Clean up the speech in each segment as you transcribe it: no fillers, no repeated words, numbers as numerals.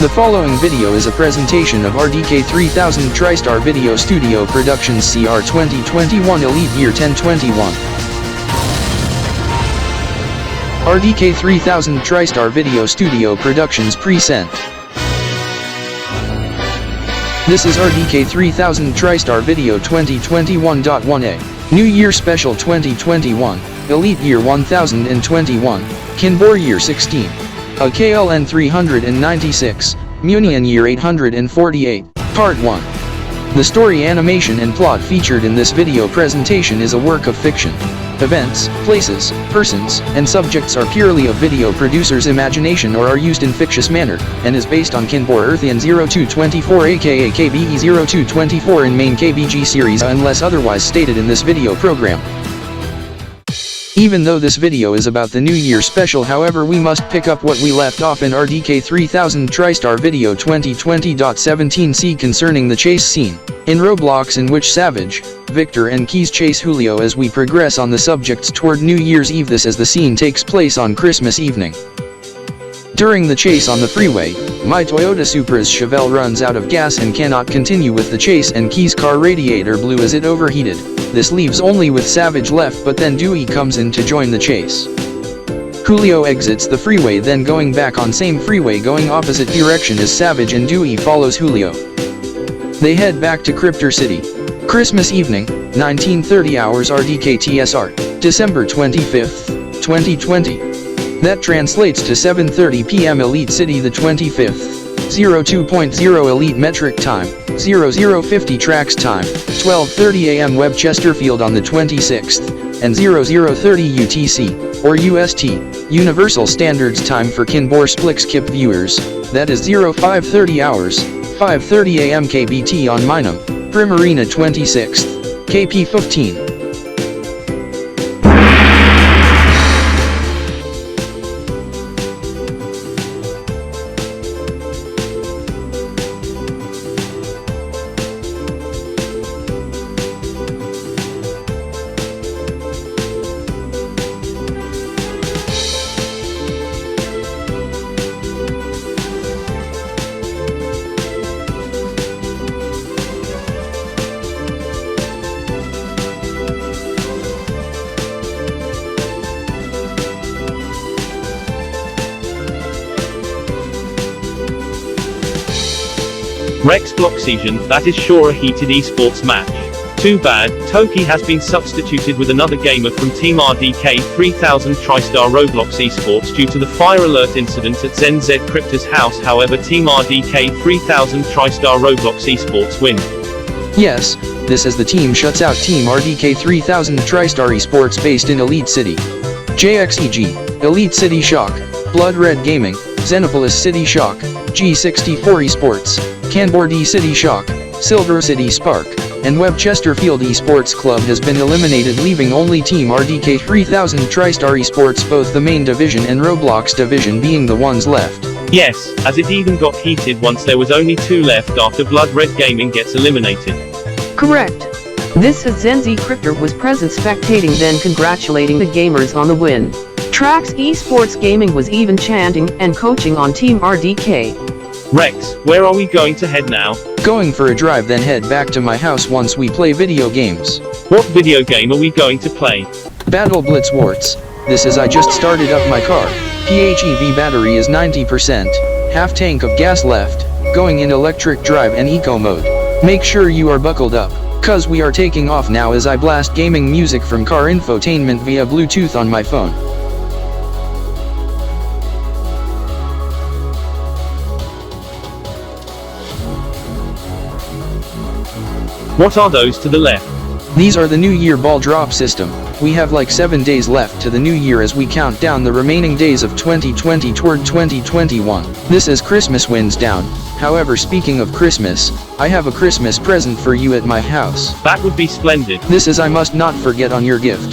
The following video is a presentation of RDK 3000 TriStar Video Studio Productions CR 2021 Elite Year 1021. RDK 3000 TriStar Video Studio Productions present. This is RDK 3000 TriStar Video 2021.1a. New Year Special 2021, Elite Year 1021, Kanbor Year 16. A KLN 396, Munian Year 848, Part 1. The story, animation and plot featured in this video presentation is a work of fiction. Events, places, persons, and subjects are purely of video producer's imagination or are used in fictitious manner, and is based on Kanbor-Splixkip 0224 aka KBE 0224 in main KBG series unless otherwise stated in this video program. Even though this video is about the New Year special, however, we must pick up what we left off in RDK 3000 TriStar Video 2020.17c concerning the chase scene in Roblox, in which Savage, Victor and Keys chase Julio as we progress on the subjects toward New Year's Eve. This as the scene takes place on Christmas evening. During the chase on the freeway, my Toyota Supra's Chevelle runs out of gas and cannot continue with the chase, and Keys' car radiator blew as it overheated. This leaves only with Savage left, but then Dewey comes in to join the chase. Julio exits the freeway, then going back on same freeway going opposite direction as Savage, and Dewey follows Julio. They head back to Cryptor City. Christmas evening, 1930 hours RDK TSR, December 25th, 2020. That translates to 7:30 p.m. Elite City the 25th. 02.0 Elite Metric Time, 0050 Tracks Time, 12:30 AM Web Chesterfield on the 26th, and 0030 UTC, or UST, Universal Standards Time for Kanbor-Splixkip viewers, that is 0530 hours, 5:30 AM KBT on Minum, Primarina 26th, KP 15. Rex Block Season, that is sure a heated esports match. Too bad, Toki has been substituted with another gamer from Team RDK 3000 TriStar Roblox Esports due to the fire alert incident at ZenZ Cryptor's house. However, Team RDK 3000 TriStar Roblox Esports win. Yes, this as the team shuts out Team RDK 3000 TriStar Esports based in Elite City. JXEG, Elite City Shock, Blood Red Gaming, Xenopolis City Shock, G64 Esports, Kanbor-D City Shock, Silver City Spark, and Web Chesterfield Esports Club has been eliminated, leaving only Team RDK 3000 TriStar Esports, both the main division and Roblox division, being the ones left. Yes, as it even got heated once there was only two left after Blood Red Gaming gets eliminated. Correct. This as ZenZ Cryptor was present spectating, then congratulating the gamers on the win. Trax Esports Gaming was even chanting and coaching on Team RDK. Rex, where are we going to head now? Going for a drive, then head back to my house once we play video games. What video game are we going to play? Battle Blitz Warts. This is I just started up my car. PHEV battery is 90%, half tank of gas left, going in electric drive and eco mode. Make sure you are buckled up, cause we are taking off now as I blast gaming music from car infotainment via Bluetooth on my phone. What are those to the left? These are the New Year ball drop system. We have like 7 days left to the New Year as we count down the remaining days of 2020 toward 2021. This is Christmas winds down. However, speaking of Christmas, I have a Christmas present for you at my house. That would be splendid. This is I must not forget on your gift.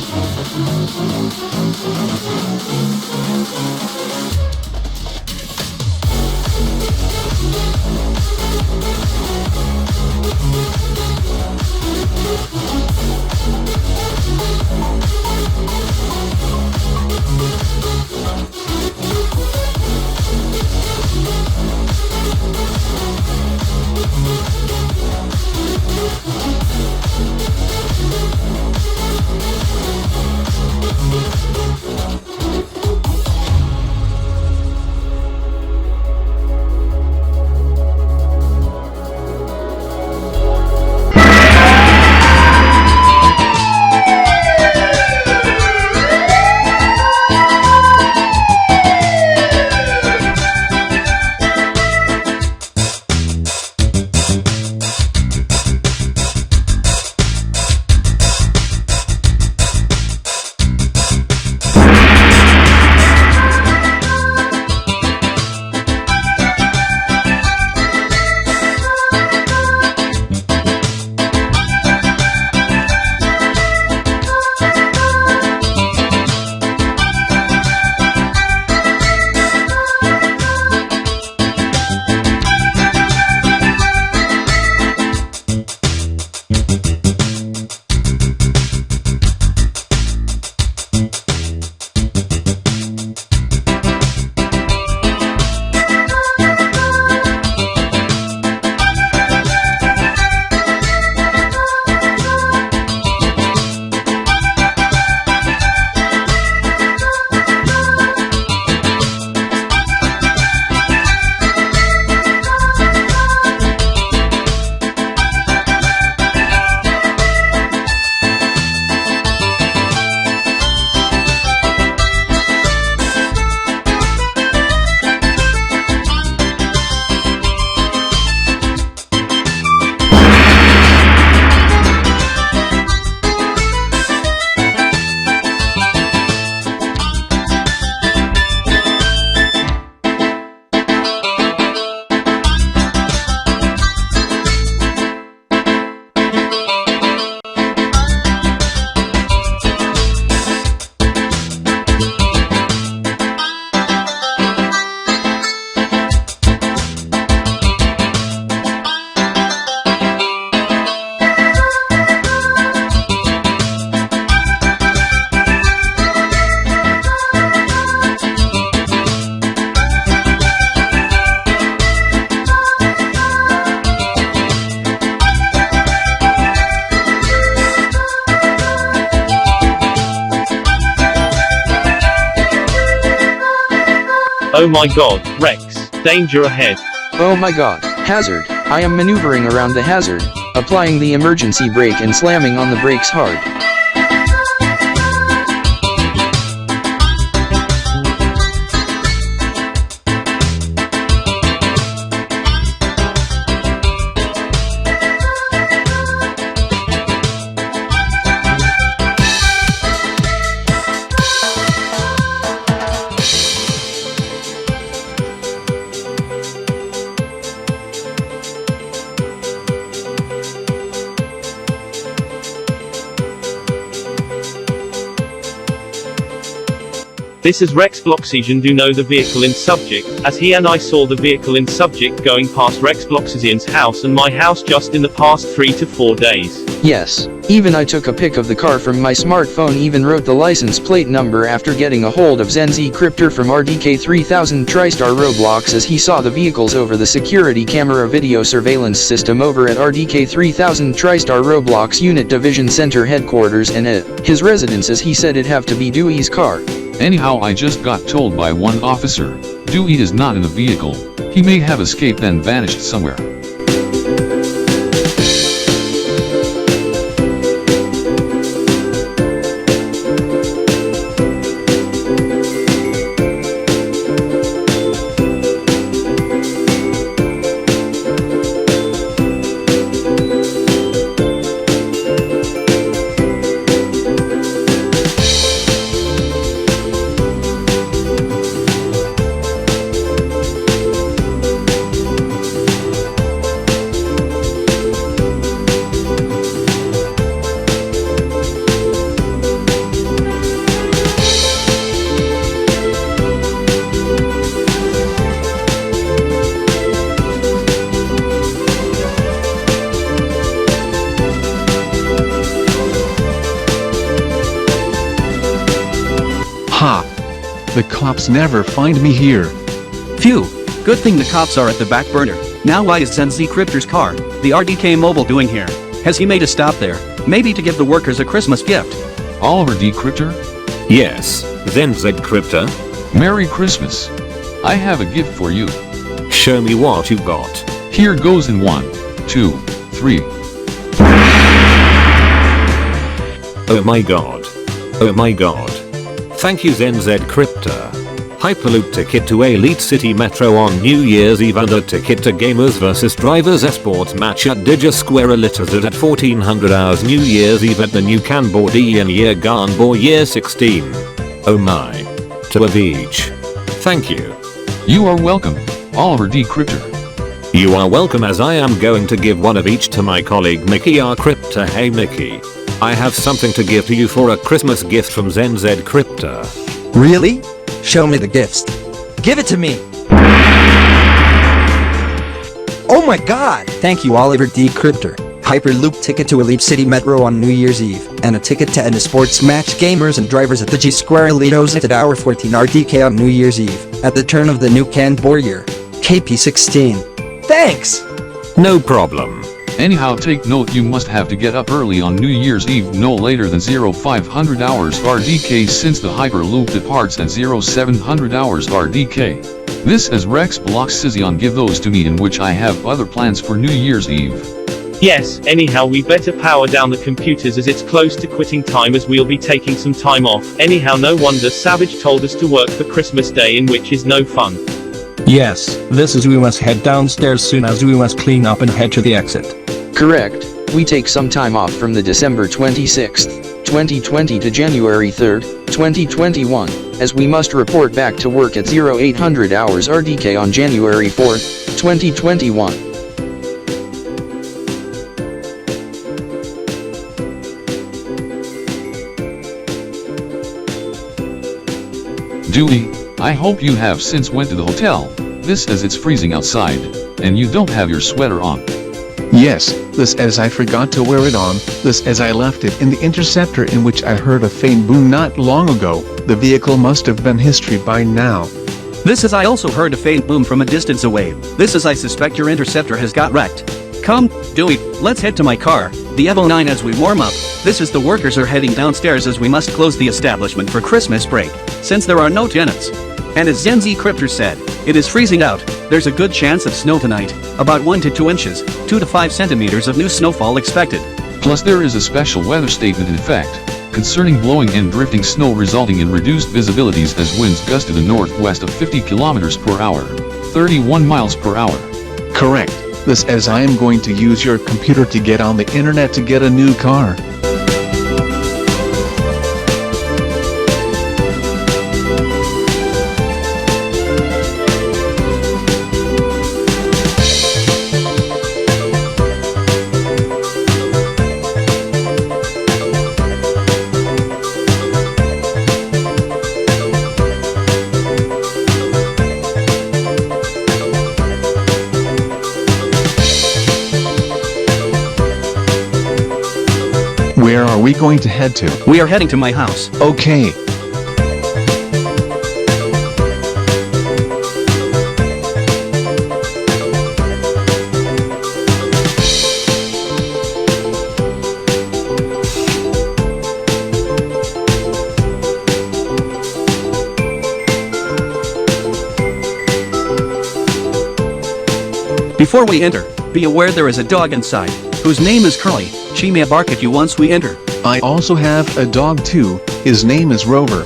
Oh my god, Rex. Danger ahead. Oh my god, hazard. I am maneuvering around the hazard, applying the emergency brake and slamming on the brakes hard. This is Rex Bloxesian do know the vehicle in subject, as he and I saw the vehicle in subject going past Rex Bloxesian's house and my house just in the past 3 to 4 days. Yes, even I took a pic of the car from my smartphone, even wrote the license plate number after getting a hold of ZenZCryptor from RDK3000 TriStar Roblox as he saw the vehicles over the security camera video surveillance system over at RDK3000 TriStar Roblox Unit Division Center headquarters and at his residence as he said it have to be Dewey's car. Anyhow, I just got told by one officer, Dewey is not in the vehicle. He may have escaped and vanished somewhere. Ha! The cops never find me here. Phew! Good thing the cops are at the back burner. Now why is ZenZCryptor's car, the RDK mobile, doing here? Has he made a stop there? Maybe to give the workers a Christmas gift? Oliver D. Cryptor? Yes, ZenZCryptor. Merry Christmas. I have a gift for you. Show me what you got. Here goes in 1, 2, 3. Oh my god. Oh my god. Thank you ZenZCryptor. Hyperloop ticket to Elite City Metro on New Year's Eve and a ticket to Gamers vs Drivers esports match at Digi Square Elitazard at 1400 hours New Year's Eve at the new Kanbor-Splixkip year Ganbor year 16. Oh my. To Avij. Thank you. You are welcome, Oliver D. Cryptor. You are welcome, as I am going to give one of each to my colleague Mickey R. Cryptor. Hey Mickey. I have something to give to you for a Christmas gift from ZenZCryptor. Really? Show me the gifts. Give it to me! Oh my god! Thank you, Oliver D. Cryptor. Hyperloop ticket to Elite City Metro on New Year's Eve, and a ticket to end a sports match Gamers and Drivers at the G Square Elitazard at hour 14 RDK on New Year's Eve, at the turn of the new Kanbor year. KP16. Thanks! No problem. Anyhow, take note, you must have to get up early on New Year's Eve, no later than 0500 hours RDK, since the Hyperloop departs at 0700 hours RDK. This is Rex Bloxesian, give those to me, in which I have other plans for New Year's Eve. Yes, anyhow we better power down the computers as it's close to quitting time, as we'll be taking some time off. Anyhow, no wonder Savage told us to work for Christmas Day, in which is no fun. Yes, this is we must head downstairs soon, as we must clean up and head to the exit. Correct, we take some time off from the December 26th, 2020 to January 3rd, 2021, as we must report back to work at 0800 hours RDK on January 4th, 2021. Dewey, I hope you have since went to the hotel. This as it's freezing outside, and you don't have your sweater on. Yes, this as I forgot to wear it on, this as I left it in the interceptor, in which I heard a faint boom not long ago. The vehicle must have been history by now. This as I also heard a faint boom from a distance away. This as I suspect your interceptor has got wrecked. Come, Dewey, let's head to my car, the Evo 9, as we warm up. This is the workers are heading downstairs as we must close the establishment for Christmas break, since there are no tenants. And as ZenZ Cryptor said, it is freezing out. There's a good chance of snow tonight, about 1 to 2 inches, 2 to 5 centimeters of new snowfall expected. Plus there is a special weather statement in effect, concerning blowing and drifting snow resulting in reduced visibilities as winds gust to the northwest of 50 kilometers per hour, 31 miles per hour. Correct. This as I am going to use your computer to get on the internet to get a new car. Where are we going to head to? We are heading to my house. Okay. Before we enter, be aware there is a dog inside, whose name is Curly. She may bark at you once we enter. I also have a dog too, his name is Rover.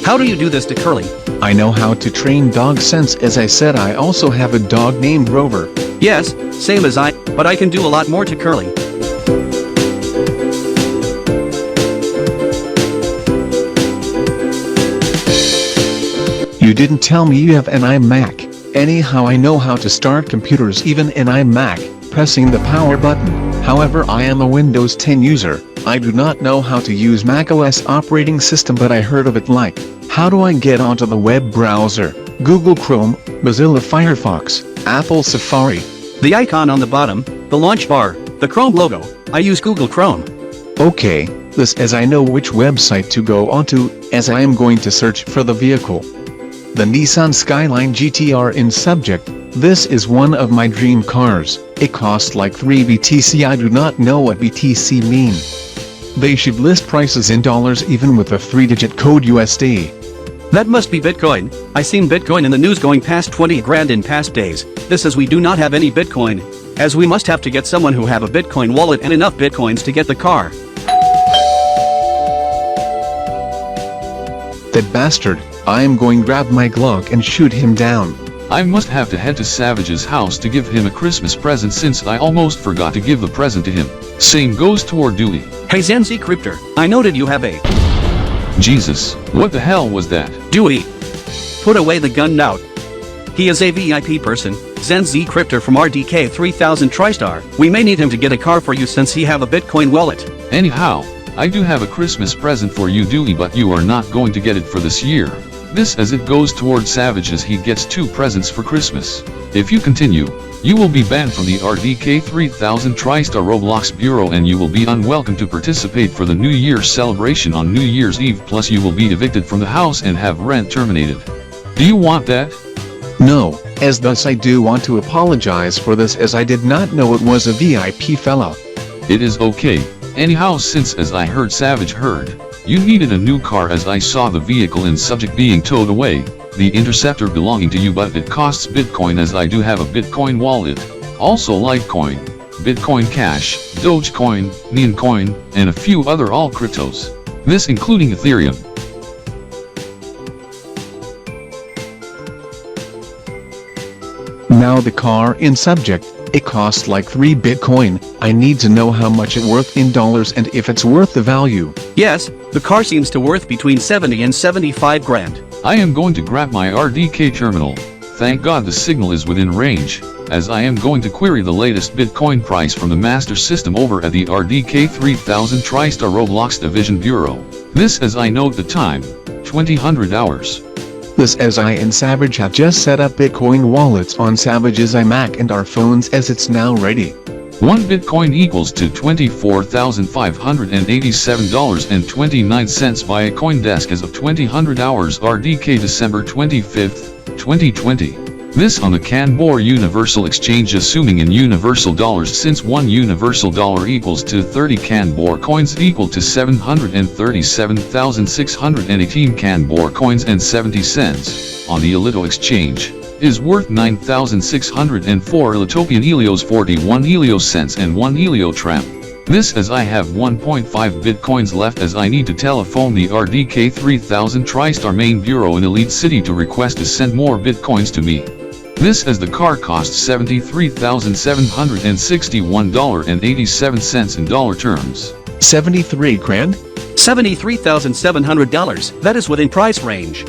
How do you do this to Curly? I know how to train dogs since as I said I also have a dog named Rover. Yes, same as I, but I can do a lot more to Curly. You didn't tell me you have an iMac. Anyhow I know how to start computers even in iMac, pressing the power button. However I am a Windows 10 user. I do not know how to use macOS operating system but I heard of it like, how do I get onto the web browser? Google Chrome, Mozilla Firefox, Apple Safari. The icon on the bottom, the launch bar, the Chrome logo. I use Google Chrome. Okay, this as I know which website to go onto, as I am going to search for the vehicle. The Nissan Skyline GTR in subject. This is one of my dream cars. It costs like 3 BTC. I do not know what BTC mean. They should list prices in dollars even with a 3-digit code USD. That must be Bitcoin. I seen Bitcoin in the news going past 20 grand in past days. This is we do not have any Bitcoin, as we must have to get someone who have a Bitcoin wallet and enough Bitcoins to get the car. That bastard. I am going grab my Glock and shoot him down. I must have to head to Savage's house to give him a Christmas present since I almost forgot to give the present to him. Same goes toward Dewey. Hey ZenZ Cryptor, I noted you have a... Jesus, what the hell was that? Dewey. Put away the gun now. He is a VIP person, ZenZ Cryptor from RDK 3000 TriStar. We may need him to get a car for you since he have a Bitcoin wallet. Anyhow, I do have a Christmas present for you Dewey but you are not going to get it for this year. This as it goes toward Savage as he gets 2 presents for Christmas. If you continue, you will be banned from the RDK 3000 TriStar Roblox Bureau and you will be unwelcome to participate for the New Year's celebration on New Year's Eve plus you will be evicted from the house and have rent terminated. Do you want that? No, as thus I do want to apologize for this as I did not know it was a VIP fella. It is okay. Anyhow since as I heard Savage heard, you needed a new car as I saw the vehicle in subject being towed away, the Interceptor belonging to you but it costs Bitcoin as I do have a Bitcoin wallet, also Litecoin, Bitcoin Cash, Dogecoin, Neoncoin, and a few other all cryptos. This including Ethereum. Now the car in subject. It costs like 3 Bitcoin. I need to know how much it worth in dollars and if it's worth the value. Yes, the car seems to worth between 70 and 75 grand. I am going to grab my RDK terminal. Thank God the signal is within range, as I am going to query the latest Bitcoin price from the master system over at the RDK 3000 TriStar Roblox Division Bureau. This as I note the time, 2000 hours. This as I and Savage have just set up Bitcoin wallets on Savage's iMac and our phones as it's now ready. 1 Bitcoin equals to $24,587.29 via CoinDesk as of 2000 hours RDK December 25th, 2020. This on the Kanbor Universal Exchange, assuming in universal dollars, since 1 universal dollar equals to 30 Kanbor coins equal to 737,618 Kanbor coins and 70 cents, on the Elito Exchange, is worth 9,604 Elitopian Helios, 41 Helios cents and 1 Helio tram. This as I have 1.5 bitcoins left, as I need to telephone the RDK 3000 TriStar main bureau in Elite City to request to send more bitcoins to me. This as the car costs $73,761.87 in dollar terms. 73 grand? $73,700, that is within price range.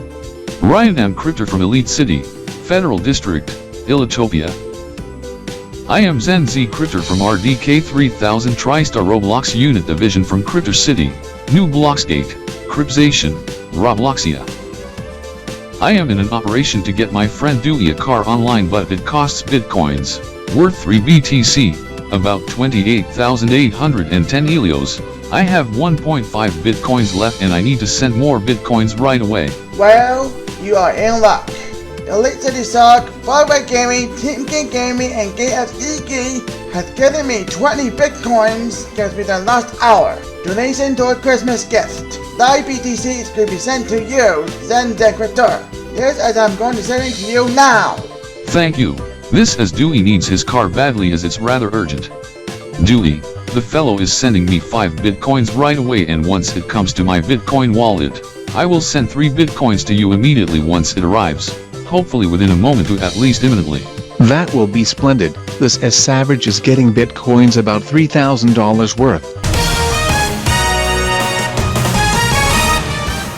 Ryan M. Crypter from Elite City, Federal District, Elitopia. I am Zen Z Crypter from RDK 3000 TriStar Roblox Unit Division from Crypter City, New Blocksgate, Crypzation, Robloxia. I am in an operation to get my friend Dewey a car online, but it costs bitcoins, worth 3 BTC, about 28,810 Helios. I have 1.5 bitcoins left and I need to send more bitcoins right away. Well, you are in luck. Elite City Sock, Barbara Gaming, Team King Gaming, and KFDG has given me 20 bitcoins just within the last hour. Donation to a Christmas gift. Live BTC is going to be sent to you, Zen Crypter. Yes, as I'm going to send it to you now. Thank you. This as Dewey needs his car badly as it's rather urgent. Dewey, the fellow is sending me 5 bitcoins right away, and once it comes to my bitcoin wallet, I will send 3 bitcoins to you immediately once it arrives, hopefully within a moment to at least imminently. That will be splendid. This as Savage is getting bitcoins about $3,000 worth.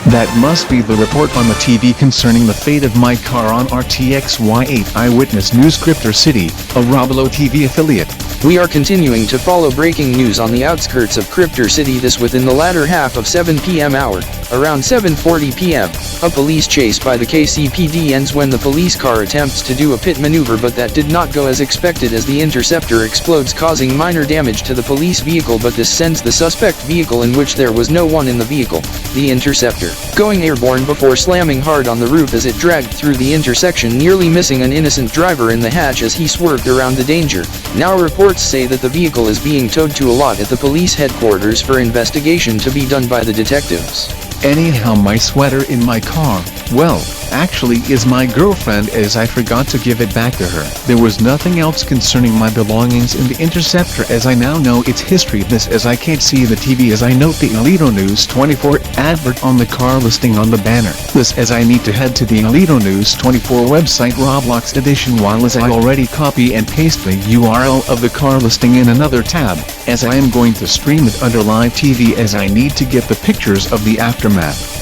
That must be the report on the TV concerning the fate of my car on RTXY8 Eyewitness News Crypter City, a Roblo TV affiliate. We are continuing to follow breaking news on the outskirts of Crypter City, this within the latter half of 7 p.m. hour. Around 7:40 p.m., a police chase by the KCPD ends when the police car attempts to do a pit maneuver, but that did not go as expected as the interceptor explodes, causing minor damage to the police vehicle, but this sends the suspect vehicle, in which there was no one in the vehicle, the interceptor, going airborne before slamming hard on the roof as it dragged through the intersection, nearly missing an innocent driver in the hatch as he swerved around the danger. Now reports say that the vehicle is being towed to a lot at the police headquarters for investigation to be done by the detectives. Anyhow, my sweater in my car, well, actually is my girlfriend, as I forgot to give it back to her. There was nothing else concerning my belongings in the interceptor, as I now know its history. This as I can't see the TV, as I note the Elito News 24 advert on the car listing on the banner. This as I need to head to the Elito News 24 website Roblox edition, while as I already copy and paste the URL of the car listing in another tab, as I am going to stream it under live TV, as I need to get the pictures of the aftermath.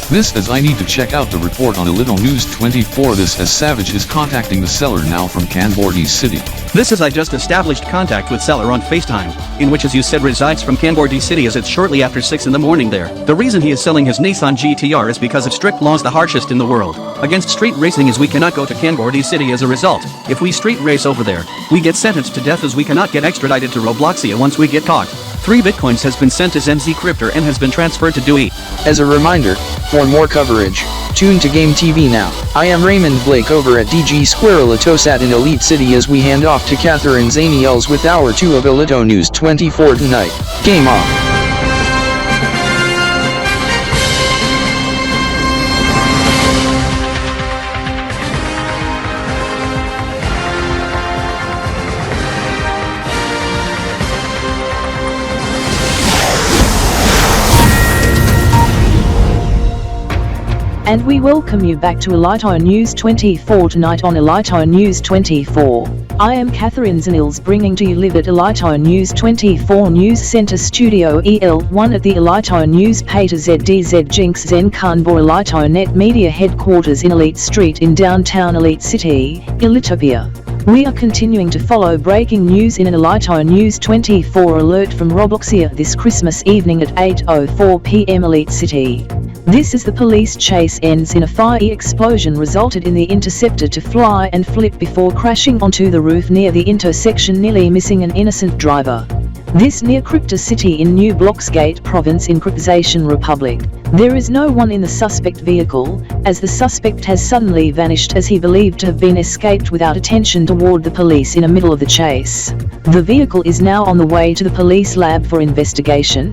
This as I need to check out the report on Elito News 24. This as Savage is contacting the seller now from Kanbor-D City. This is I just established contact with seller on FaceTime, in which as you said resides from Kanbor-D City, as it's shortly after 6 in the morning there. The reason he is selling his Nissan GTR is because of strict laws, the harshest in the world, against street racing, as we cannot go to Kanbor-D City as a result. If we street race over there, we get sentenced to death, as we cannot get extradited to Robloxia once we get caught. 3 bitcoins has been sent to NZ Crypter and has been transferred to Dewey. As a reminder, for more coverage, tune to Game TV now. I am Raymond Blake over at DG Square Elitosat in Elite City, as we hand off to Catherine Zaniels with Hour 2 of Elito News 24 tonight. Game on! And we welcome you back to Elito News 24 tonight on Elito News 24. I am Catherine Zanils, bringing to you live at Elito News 24 News Center Studio EL1 at the Elito News Pater ZDZ Jinx Zen Kanbor Elito Net Media Headquarters in Elite Street in downtown Elite City, Elitopia. We are continuing to follow breaking news in an Elito News 24 alert from Robloxia this Christmas evening at 8:04 p.m. Elite City. This is the police chase ends in a fiery explosion resulted in the interceptor to fly and flip before crashing onto the roof near the intersection, nearly missing an innocent driver. This near Crypto City in New Blocksgate province in Cryptization Republic. There is no one in the suspect vehicle, as the suspect has suddenly vanished as he believed to have been escaped without attention toward the police in the middle of the chase. The vehicle is now on the way to the police lab for investigation.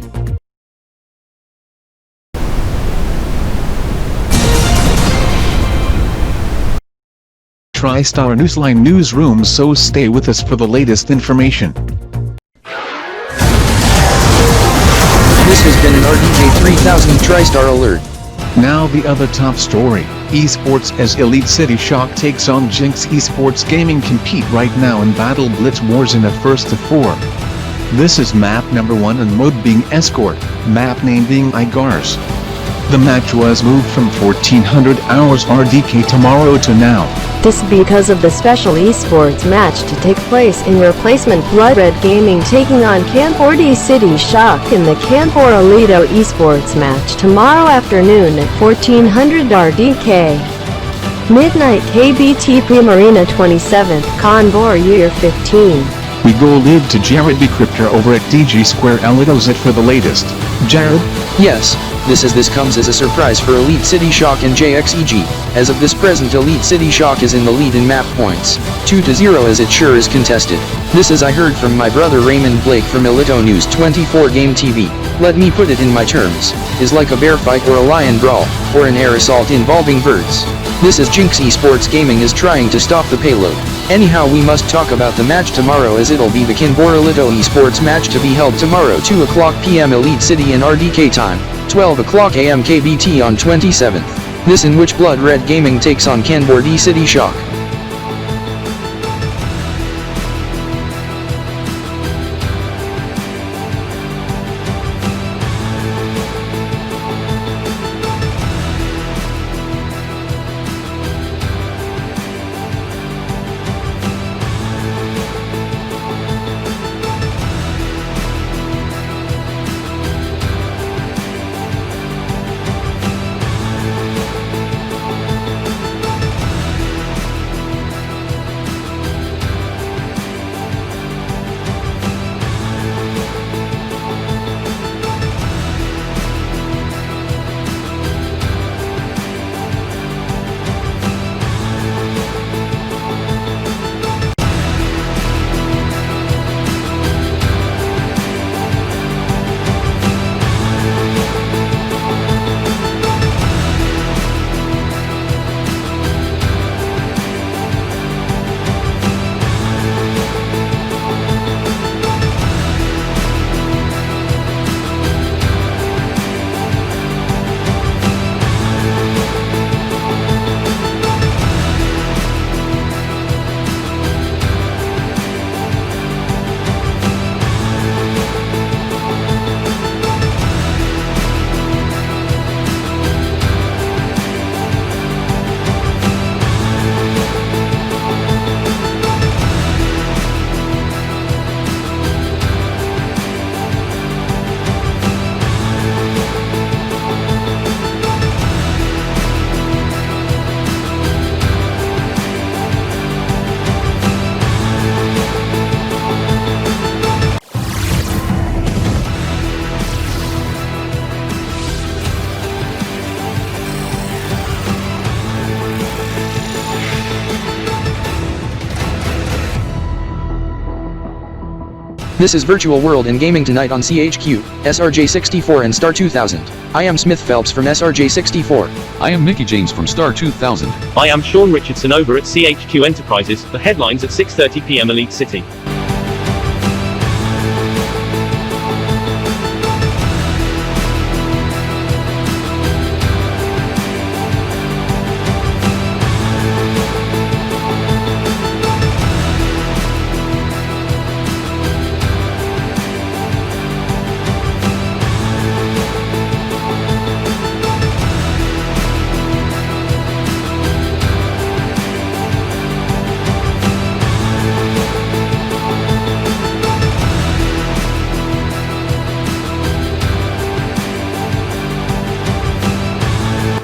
TriStar Newsline newsroom, so stay with us for the latest information. This has been an RDK 3000 TriStar alert. Now the other top story, esports as Elite City Shock takes on Jinx Esports Gaming compete right now in Battle Blitz Wars in a 1-4. This is map number 1 and mode being Escort, map name being Igars. The match was moved from 1400 hours RDK tomorrow to now. This because of the special esports match to take place in replacement Blood Red Gaming taking on Kanbor-City Shock in the Kanbor esports match tomorrow afternoon at 1400 RDK. Midnight KBT Primarina 27th, Kanbor Year 15. We go live to Jared Decryptor over at DG Square Elitos for the latest. Jared? Yes, this comes as a surprise for Elite City Shock and JXEG. As of this present, Elite City Shock is in the lead in map points, 2-0 as it sure is contested. This as I heard from my brother Raymond Blake from Elito News 24 Game TV. Let me put it in my terms, is like a bear fight or a lion brawl, or an air assault involving birds. This is Jinx Esports Gaming is trying to stop the payload. Anyhow, we must talk about the match tomorrow as it'll be the Kanbor Esports match to be held tomorrow 2 o'clock PM Elite City and RDK time, 12 o'clock AM KBT on 27th. This in which Blood Red Gaming takes on Kanbor-City Shock. This is Virtual World and Gaming tonight on CHQ, SRJ64 and Star 2000. I am Smith Phelps from SRJ64. I am Mickey James from Star 2000. I am Sean Richardson over at CHQ Enterprises, the headlines at 6:30 PM Elite City.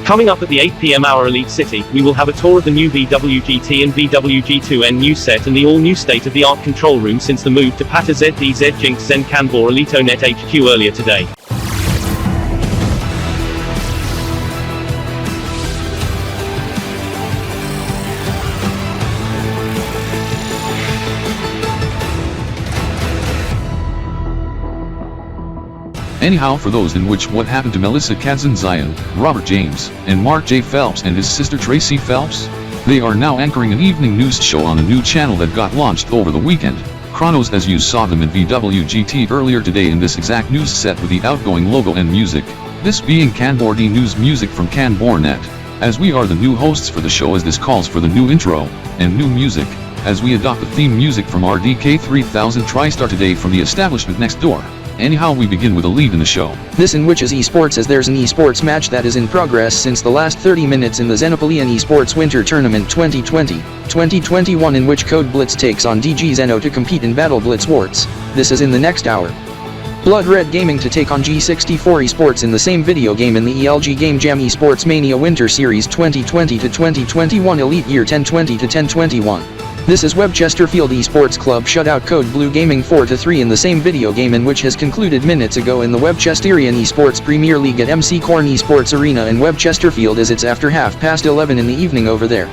Coming up at the 8 PM hour Elite City, we will have a tour of the new VWGT and VWG2N new set and the all-new state-of-the-art control room since the move to Pata ZDZ Jinx Zen Kanbor-Elito.net HQ earlier today. Anyhow, for those in which what happened to Melissa Kazan-Zion, Robert James, and Mark J. Phelps and his sister Tracy Phelps? They are now anchoring an evening news show on a new channel that got launched over the weekend. Chronos, as you saw them in VWGT earlier today in this exact news set with the outgoing logo and music. This being Kanbor-D News music from Kanbor.net. As we are the new hosts for the show, as this calls for the new intro and new music, as we adopt the theme music from RDK 3000 TriStar today from the establishment next door. Anyhow, we begin with a lead in the show. This in which is esports, as there's an esports match that is in progress since the last 30 minutes in the Xenopolian Esports Winter Tournament 2020-2021, in which Code Blitz takes on DG Zeno to compete in Battle Blitz Warts. This is in the next hour. Blood Red Gaming to take on G64 Esports in the same video game in the ELG Game Jam Esports Mania Winter Series 2020-2021 Elite Year 1020-1021. This is Web Chesterfield Esports Club shutout Code Blue Gaming 4-3 in the same video game, in which has concluded minutes ago in the Web Chesterian Esports Premier League at MC Corn Esports Arena in Web Chesterfield, as it's after 11:30 in the evening over there.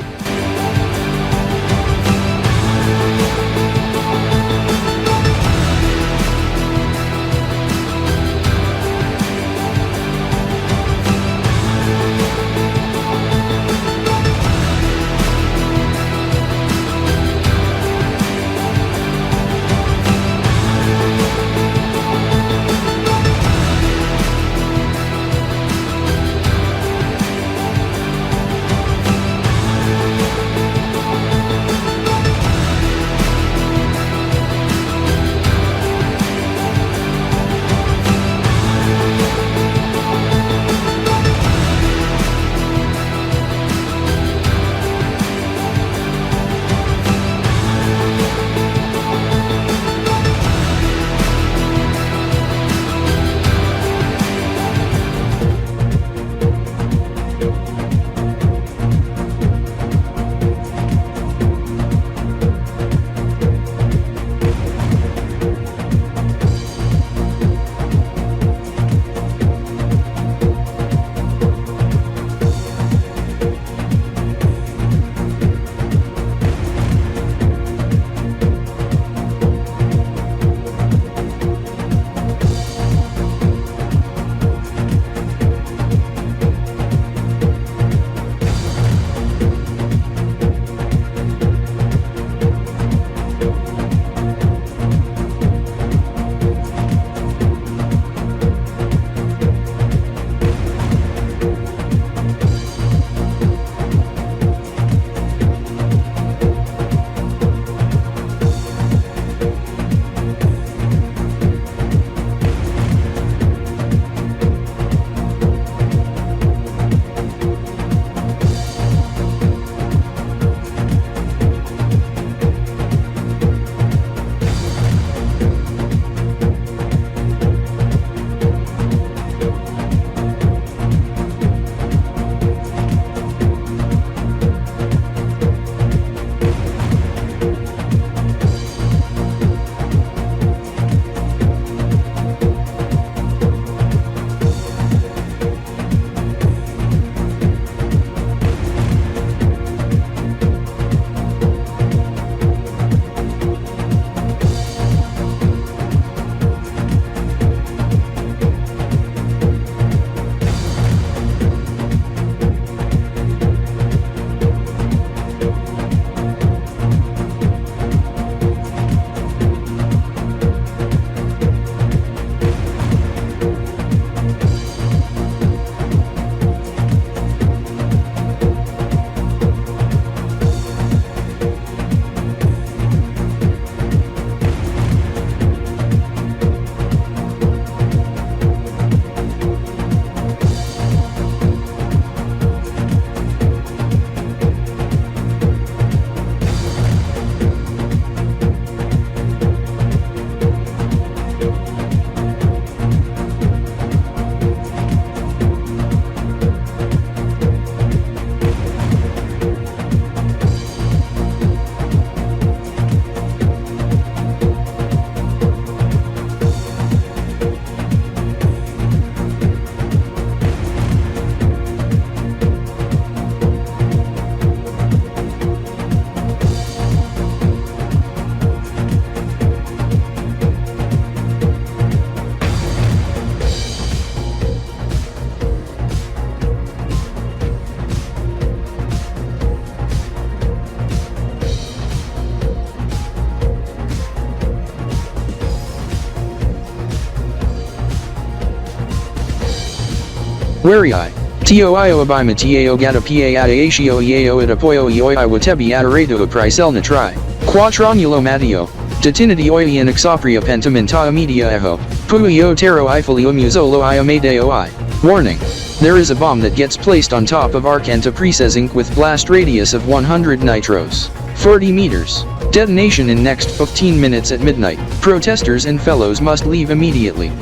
Where I. Toio abima tao gata pa adaatio iao adapoio ioi watebi adorato pricel natri. Quattronulo matio. Detinity oi in exopria pentamenta media eho. Puio tero ifilio musolo iamadeo I. Warning. There is a bomb that gets placed on top of Arcanta Presezink with blast radius of 100 nitros. 40 meters. Detonation in next 15 minutes at midnight. Protesters and fellows must leave immediately.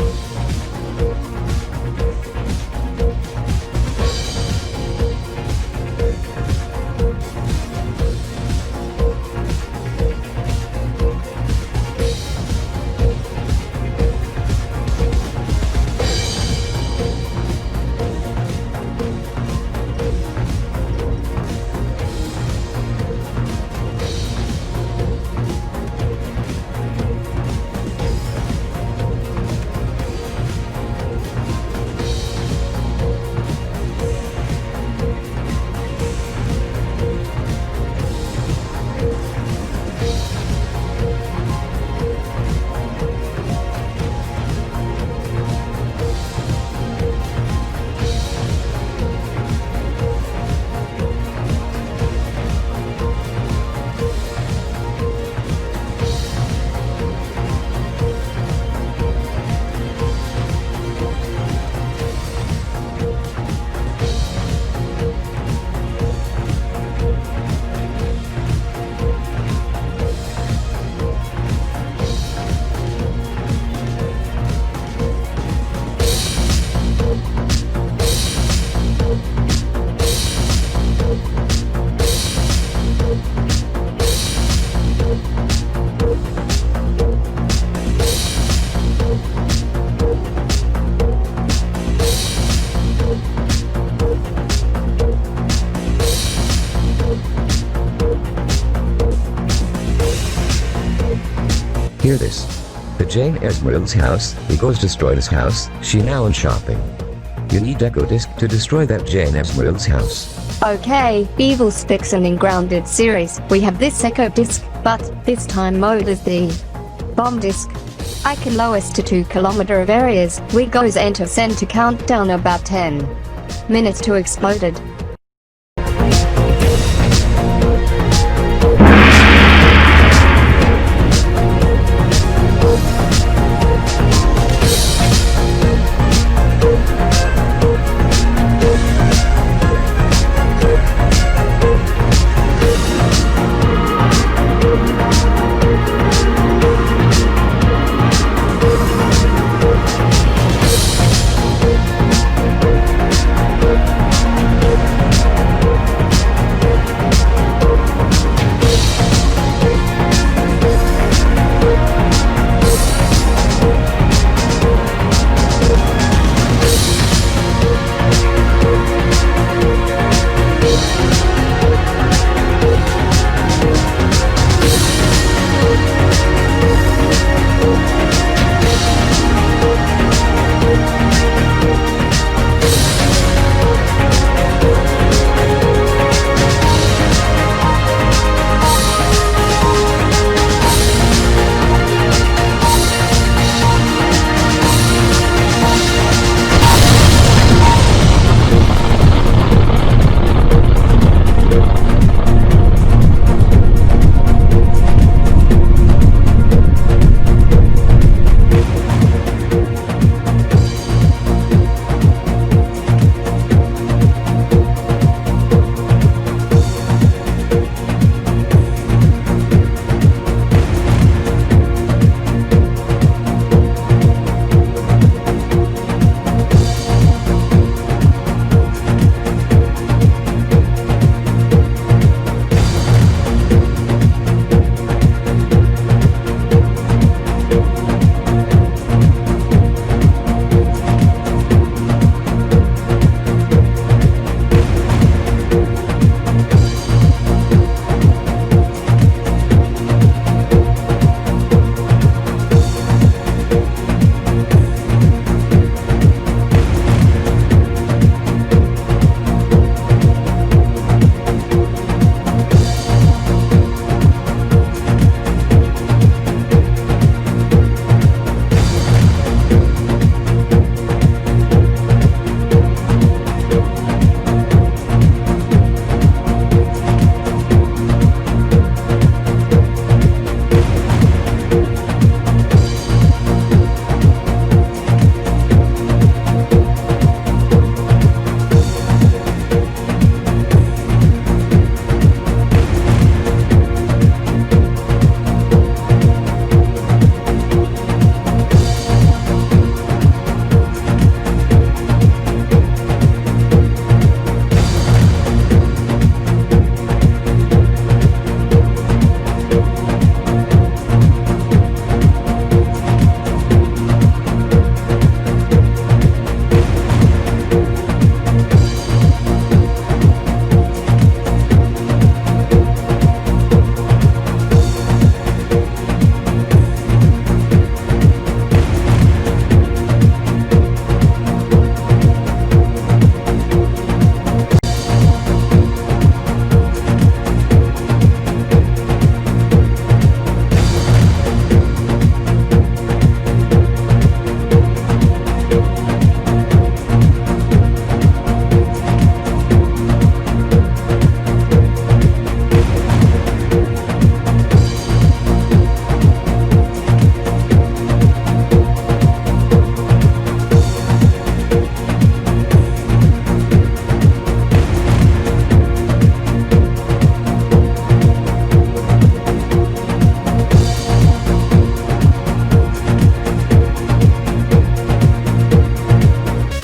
Hear this. The Jane Esmeralda's house, we goes destroy this house, she now in shopping. You need Echo Disc to destroy that Jane Esmeralda's house. Okay, Evil Spix and in Grounded series, we have this Echo Disc, but this time mode is the Bomb Disc. I can lower us to 2 kilometer of areas, we goes enter send to countdown about 10 minutes to exploded.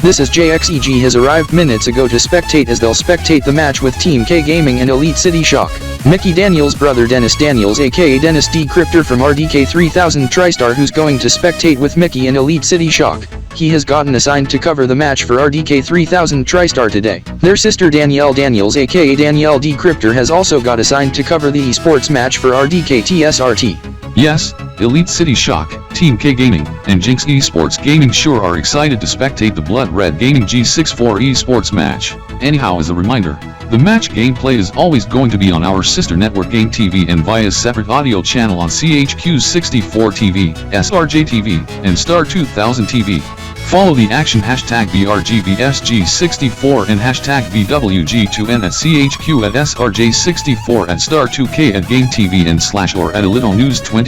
This is JXEG has arrived minutes ago to spectate as they'll spectate the match with Team K Gaming and Elite City Shock. Mickey Daniels' brother Dennis Daniels aka Dennis Decryptor from RDK 3000 TriStar who's going to spectate with Mickey and Elite City Shock. He has gotten assigned to cover the match for RDK 3000 TriStar today. Their sister Danielle Daniels aka Danielle Decryptor has also got assigned to cover the esports match for RDK TSRT. Yes, Elite City Shock, Team K Gaming, and Jinx Esports Gaming sure are excited to spectate the Blood Red Gaming G64 esports match. Anyhow, as a reminder, the match gameplay is always going to be on our sister network Game TV and via separate audio channel on CHQ's 64 TV, SRJ TV, and Star 2000 TV. Follow the action hashtag BRGBSG64 and hashtag BWG2N at CHQ at SRJ64 at Star2K at Game TV and / or at AlidoNews24.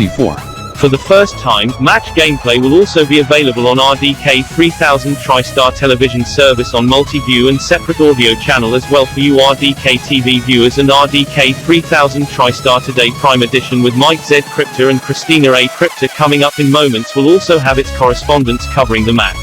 For the first time, match gameplay will also be available on RDK 3000 TriStar television service on multi-view and separate audio channel as well for you RDK TV viewers, and RDK 3000 TriStar Today Prime Edition with Mike Z Cryptor and Christina A Cryptor coming up in moments will also have its correspondents covering the match.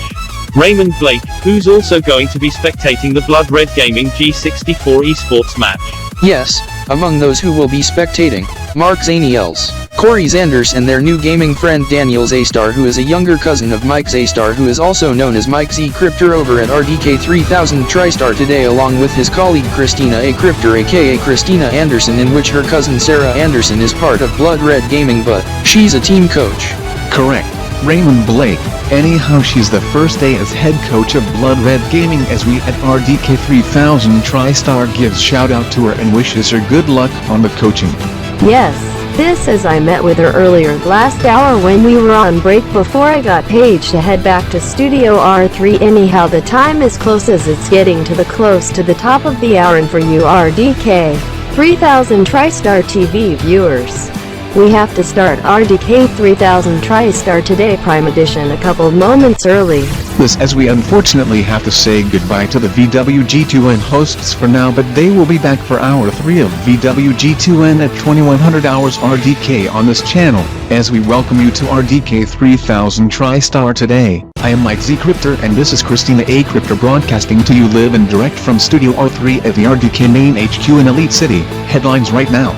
Raymond Blake, who's also going to be spectating the Blood Red Gaming G64 esports match. Yes, among those who will be spectating, Mark Zaniels, Corey Zanders and their new gaming friend Daniel Zaystar, who is a younger cousin of Mike Zaystar, who is also known as Mike Z Cryptor over at RDK 3000 TriStar today, along with his colleague Christina A Cryptor aka Christina Anderson, in which her cousin Sarah Anderson is part of Blood Red Gaming, but she's a team coach. Correct. Raymond Blake. Anyhow, she's the first day as head coach of Blood Red Gaming, as we at RDK 3000 TriStar gives shout out to her and wishes her good luck on the coaching. Yes, this as I met with her earlier last hour when we were on break before I got paged to head back to Studio R3. Anyhow, the time is close as it's getting to the close to the top of the hour, and for you RDK 3000 TriStar TV viewers, we have to start RDK 3000 TriStar Today Prime Edition a couple moments early. This as we unfortunately have to say goodbye to the VWG2N hosts for now, but they will be back for hour 3 of VWG2N at 2100 hours RDK on this channel, as we welcome you to RDK 3000 TriStar Today. I am Mike Z Cryptor and this is Christina A Cryptor broadcasting to you live and direct from Studio R3 at the RDK main HQ in Elite City. Headlines right now.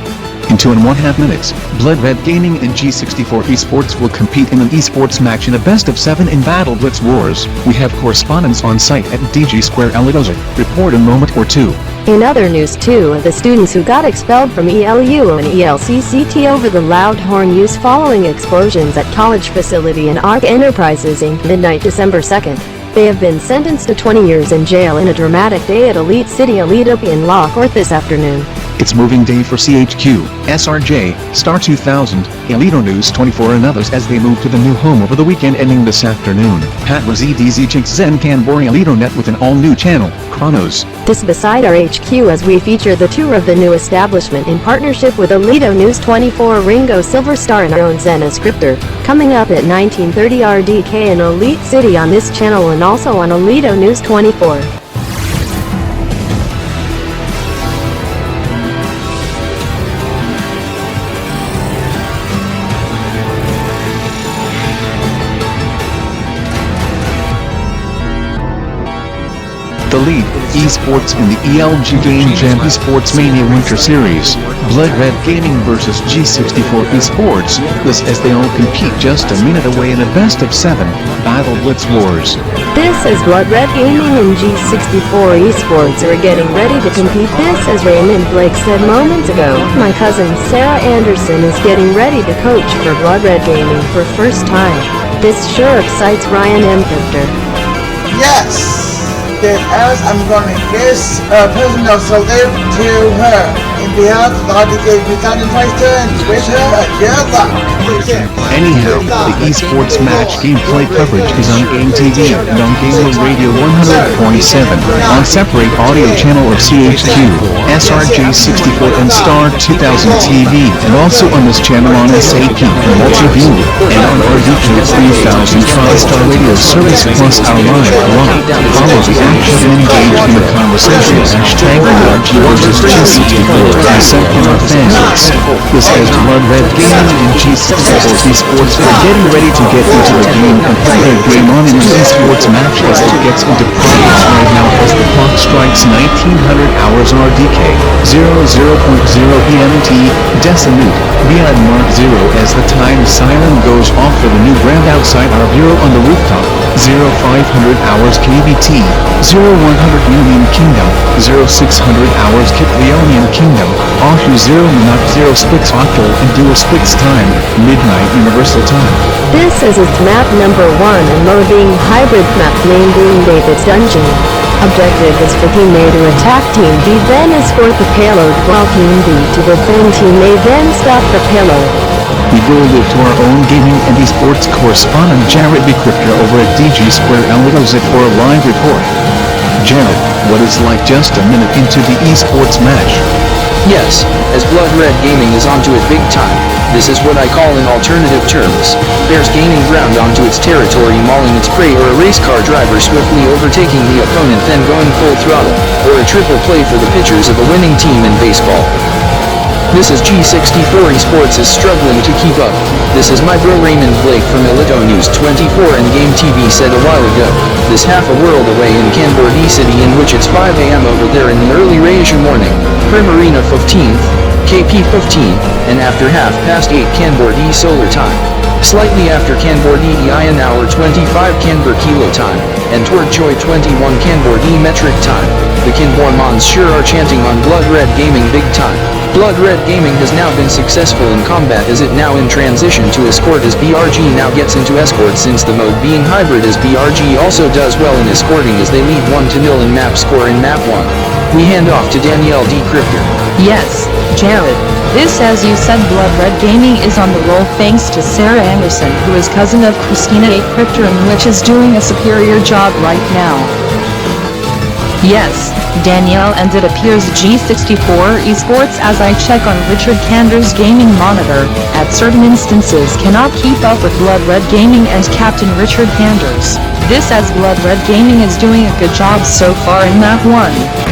In 2.5 minutes, Blood Red Gaming and G64 Esports will compete in an esports match in a best-of-7 in Battle Blitz Wars. We have correspondents on site at DG Square Alidoza. Report in a moment or two. In other news, 2 of the students who got expelled from ELU and ELCCT over the loud horn use following explosions at college facility in ARC Enterprises Inc. midnight December 2nd. They have been sentenced to 20 years in jail in a dramatic day at Elite City Adobe in Law Court this afternoon. It's moving day for CHQ, SRJ, Star 2000, AlidoNews24 and others as they move to the new home over the weekend ending this afternoon. Pat ZDZ Jinx Zen Kanbor AlidoNet with an all-new channel, Chronos. This beside our HQ as we feature the tour of the new establishment in partnership with AlidoNews24, Ringo Silverstar and our own Zen Cryptor, coming up at 1930 RDK in Elite City on this channel and also on AlidoNews24. The lead, esports in the ELG Game Jam Esports Mania Winter Series, Blood Red Gaming vs G64 Esports, this as they all compete just a minute away in a best-of-7 Battle Blitz Wars. This is Blood Red Gaming and G64 Esports are getting ready to compete. This as Raymond Blake said moments ago, my cousin Sarah Anderson is getting ready to coach for Blood Red Gaming for first time. This sure excites Ryan M. Cryptor. Yes! Then as I'm going to give a personal salute to her in behalf of RDK 3000 TriStar and wish her a good luck. Anyhow, the esports match gameplay coverage is on Game TV and on Gamer Radio 100.7, on separate audio channel of CHQ, SRJ64 and Star 2000 TV, and also on this channel on SAP and Multiview, and on RDK 3000 TriStar Radio service plus our live blog. Follow the action and engage in the conversation. Hashtag RG versus G64 and send in our fans. This is Blood Red Gaming and G64 Esports. We're getting ready to get into the game and play a game on an esports match as it gets into progress right now as the clock strikes 1900 hours RDK 00.0 EMT Decimate beyond Mark 0 as the time siren goes off for the new brand outside our bureau on the rooftop 0500 hours KBT 0100 Union Kingdom 0600 hours Kiplionian Kingdom Oshu 0 Minot 0 Splix Octo and Duo Splix time midnight Universal time. This is its map number 1 and loading hybrid map name being David's Dungeon. Objective is for Team A to attack Team B, then escort the payload while Team B to defend Team A, then stop the payload. We go to our own gaming and esports correspondent Jared B. Crypto over at DG Square Elito's for a live report. Jared, what is like just a minute into the esports match? Yes, as Blood Red Gaming is onto it big time, this is what I call in alternative terms, bears gaining ground onto its territory, mauling its prey, or a race car driver swiftly overtaking the opponent then going full throttle, or a triple play for the pitchers of a winning team in baseball. This is G64 Esports is struggling to keep up. This is my bro Raymond Blake from Elito News 24 and Game TV said a while ago, this half a world away in Kanbor-D City in which it's 5 AM over there in the early Raisha morning, Primarina 15th, KP 15, and after 8:30 Kanbor-D solar time. Slightly after Kanbor-D EIN hour 25 Kanbor kilo time, and toward Joy 21 Kanbor-D metric time. The Kanbor-mons sure are chanting on Blood Red Gaming big time. Blood Red Gaming has now been successful in combat as it now in transition to escort as BRG now gets into escort since the mode being hybrid as BRG also does well in escorting as they lead 1-0 in map score in map 1. We hand off to Danielle D. Crypter. Yes, Jared. This, as you said, Blood Red Gaming is on the roll thanks to Sarah Anderson, who is cousin of Christina A. Crypter and which is doing a superior job right now. Yes, Danielle, and it appears G64 Esports, as I check on Richard Kander's gaming monitor, at certain instances cannot keep up with Blood Red Gaming and Captain Richard Kanders. This, as Blood Red Gaming is doing a good job so far in map 1.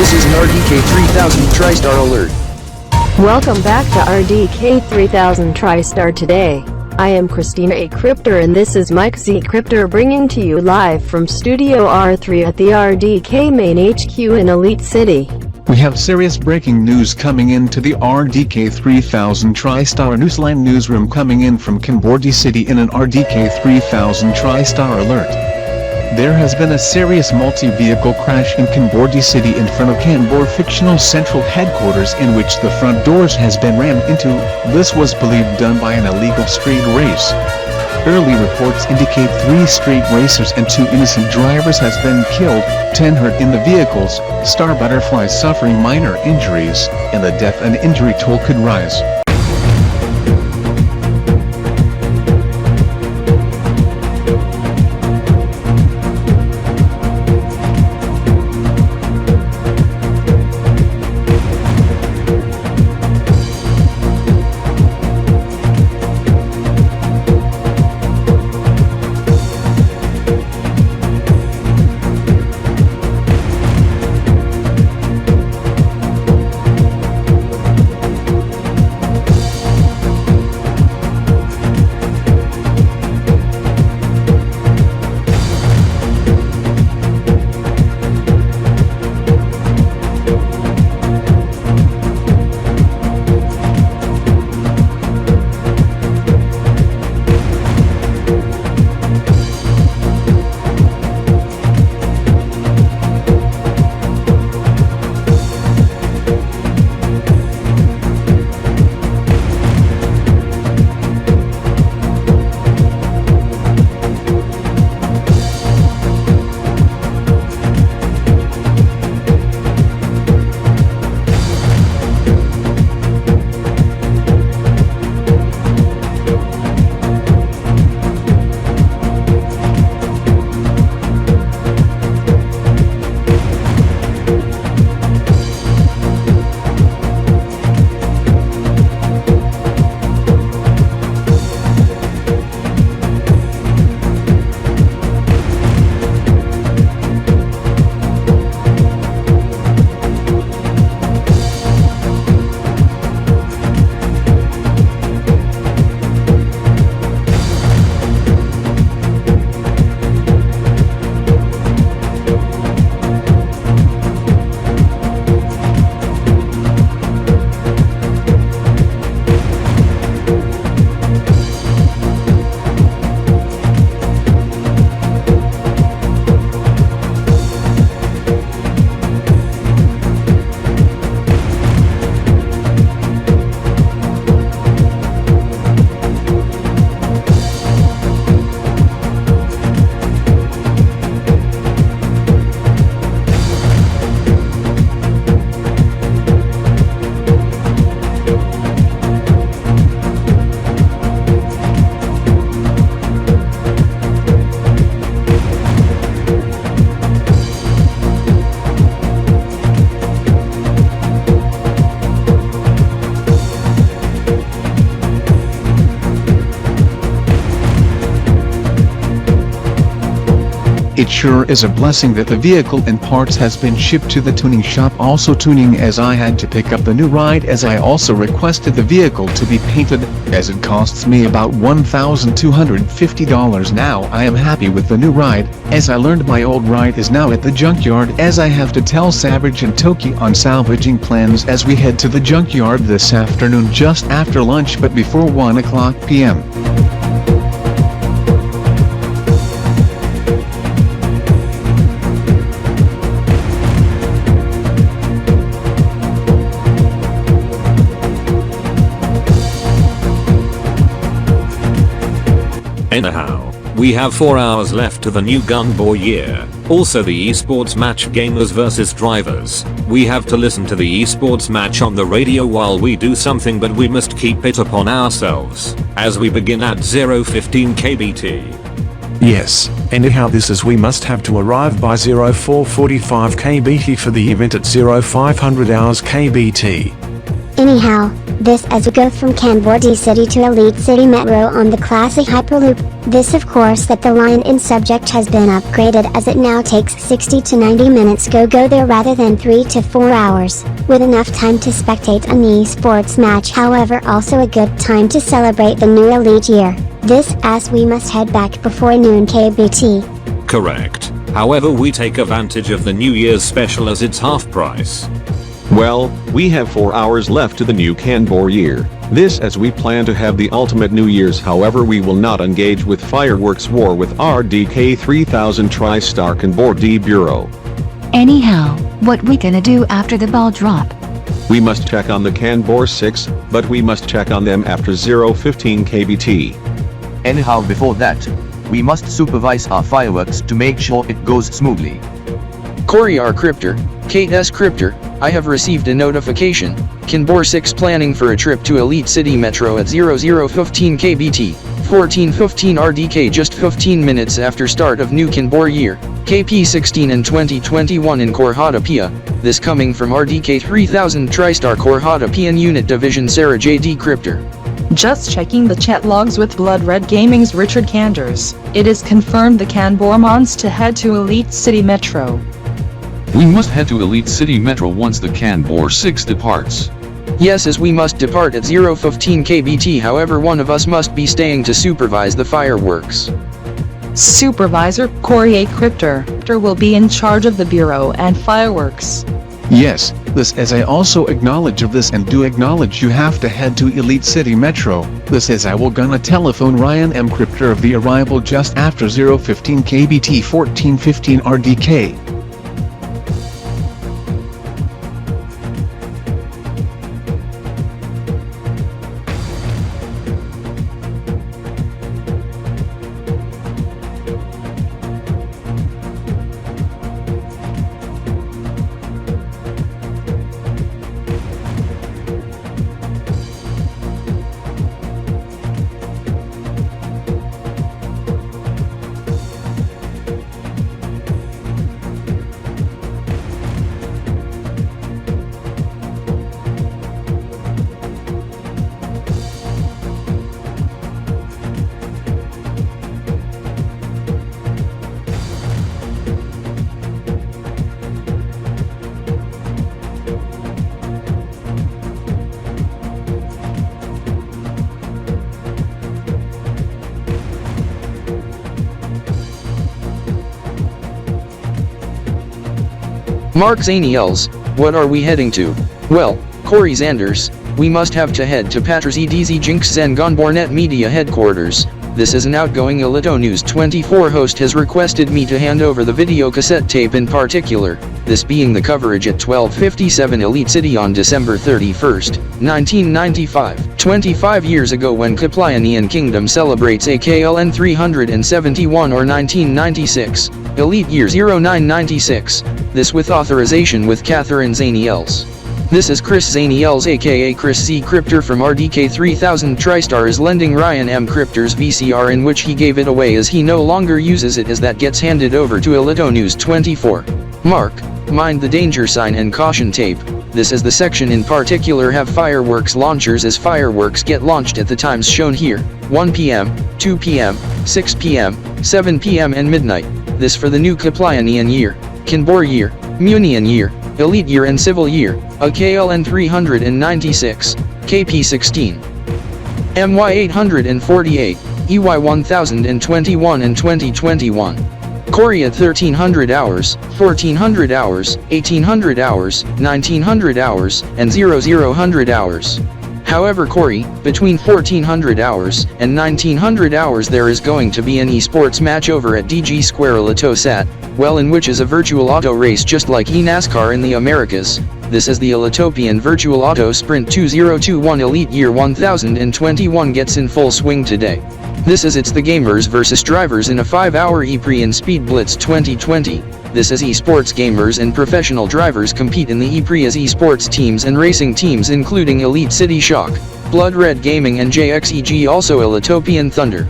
This is an RDK 3000 TriStar alert. Welcome back to RDK 3000 TriStar today. I am Christina A. Crypter and this is Mike Z. Crypter bringing to you live from Studio R3 at the RDK main HQ in Elite City. We have serious breaking news coming into the RDK 3000 TriStar Newsline newsroom coming in from Kanbor-D City in an RDK 3000 TriStar alert. There has been a serious multi-vehicle crash in Kanbor-D City in front of Kanbor Fictional Central Headquarters in which the front doors has been rammed into. This was believed done by an illegal street race. Early reports indicate 3 street racers and 2 innocent drivers has been killed, 10 hurt in the vehicles, Star Butterfly suffering minor injuries, and the death and injury toll could rise. It sure is a blessing that the vehicle and parts has been shipped to the tuning shop. Also tuning, as I had to pick up the new ride, as I also requested the vehicle to be painted, as it costs me about $1,250 now. I am happy with the new ride, as I learned my old ride is now at the junkyard, as I have to tell Savage and Toki on salvaging plans as we head to the junkyard this afternoon just after lunch but before 1 o'clock p.m. Anyhow, we have 4 hours left to the new Gunbor year, also the esports match gamers versus drivers. We have to listen to the esports match on the radio while we do something, but we must keep it upon ourselves, as we begin at 0:15 kbt. Yes, anyhow this is we must have to arrive by 04:45 kbt for the event at 0500 hours kbt. Anyhow, this as we go from Kanbor-D City to Elite City Metro on the classic Hyperloop. This of course that the line in subject has been upgraded, as it now takes 60 to 90 minutes go there rather than 3 to 4 hours, with enough time to spectate an esports match. However, also a good time to celebrate the new Elite year. This as we must head back before noon kbt. Correct. However, we take advantage of the New Year's special as it's half price. Well, we have 4 hours left to the new Kanbor year. This as we plan to have the ultimate New Year's. However, we will not engage with fireworks war with RDK 3000 TriStar Kanbor-D Bureau. Anyhow, what we gonna do after the ball drop? We must check on the Kanbor 6, but we must check on them after 0:15 kbt. Anyhow, before that, we must supervise our fireworks to make sure it goes smoothly. Corey R. Crypter, Kate S. Crypter, I have received a notification. Kanbor 6 planning for a trip to Elite City Metro at 00:15 kbt, 14:15 RDK, just 15 minutes after start of new Kanbor year, KP 16 and 2021 in Korhada Pia. This coming from RDK 3000 TriStar Korhada Pian Unit Division Sarah J.D. Crypter. Just checking the chat logs with Blood Red Gaming's Richard Canders. It is confirmed the Kanbor mons to head to Elite City Metro. We must head to Elite City Metro once the Kanbor 6 departs. Yes, as we must depart at 0:15 kbt. However, one of us must be staying to supervise the fireworks. Supervisor Corey A. Crypter will be in charge of the bureau and fireworks. Yes, this as I also acknowledge of this and do acknowledge you have to head to Elite City Metro. This as I will gonna telephone Ryan M. Crypter of the arrival just after 0:15 kbt, 14:15 RDK. Mark Zaniels, what are we heading to? Well, Corey Zanders, we must have to head to Patras EDZ Jinx Zen Gonbornet Media headquarters. This is an outgoing Alito News 24 host has requested me to hand over the video cassette tape in particular, this being the coverage at 12:57 Elite City on December 31st, 1995, 25 years ago when Kiplianian Kingdom celebrates AKLN 371 or 1996, Elite Year 0996, this with authorization with Catherine Zaniels. This is Chris Zaniels aka Chris Z Crypter from RDK 3000 TriStar is lending Ryan M Crypter's VCR in which he gave it away as he no longer uses it, as that gets handed over to Alito News 24. Mark, mind the danger sign and caution tape. This is the section in particular have fireworks launchers as fireworks get launched at the times shown here, 1 p.m., 2 p.m., 6 p.m., 7 p.m. and midnight. This for the new Kaplanian year, Kanbor year, Munian year, Elite year and Civil year, AKLN 396, KP16, MY 848, EY 1021 and 2021. Cory at 1300 hours, 1400 hours, 1800 hours, 1900 hours, and 0000 hours. However, Cory, between 1400 hours and 1900 hours there is going to be an esports match over at DG Square Elatosat, well in which is a virtual auto race just like eNASCAR in the Americas. This is the Elatopian Virtual Auto Sprint 2021 Elite Year 1021 gets in full swing today. This is it's the gamers versus drivers in a 5-hour E-Prix in Speed Blitz 2020. This is esports gamers and professional drivers compete in the E-Prix as esports teams and racing teams including Elite City Shock, Blood Red Gaming and JXEG, also Elatopian Thunder,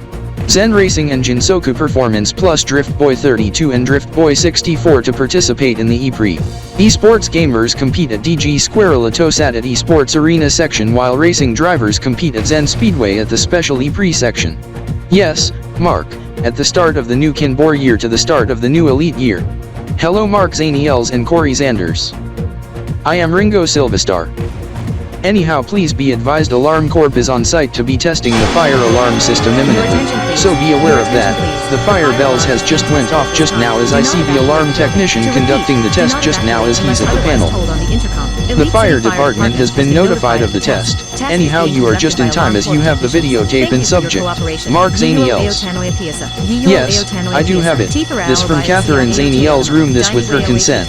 Zen Racing and Jinsoku Performance plus Drift Boy 32 and Drift Boy 64 to participate in the E-Prix. Esports gamers compete at DG Square Elatosat at Esports Arena section while racing drivers compete at Zen Speedway at the special E-Prix section. Yes, Mark, at the start of the new Kanbor year to the start of the new Elite year. Hello Mark Zaniels and Cory Zanders. I am Ringo Silvestar. Anyhow, please be advised Alarm Corp is on site to be testing the fire alarm system imminently, so be aware of that. The fire bells has just went off just now as I see the alarm technician conducting the test just now as he's at the panel. The fire department has been notified of the test. Anyhow, you are just in time as you have the videotape in subject. Mark Zaniels. Yes, I do have it. This from Catherine Zaniels' room, this with her consent.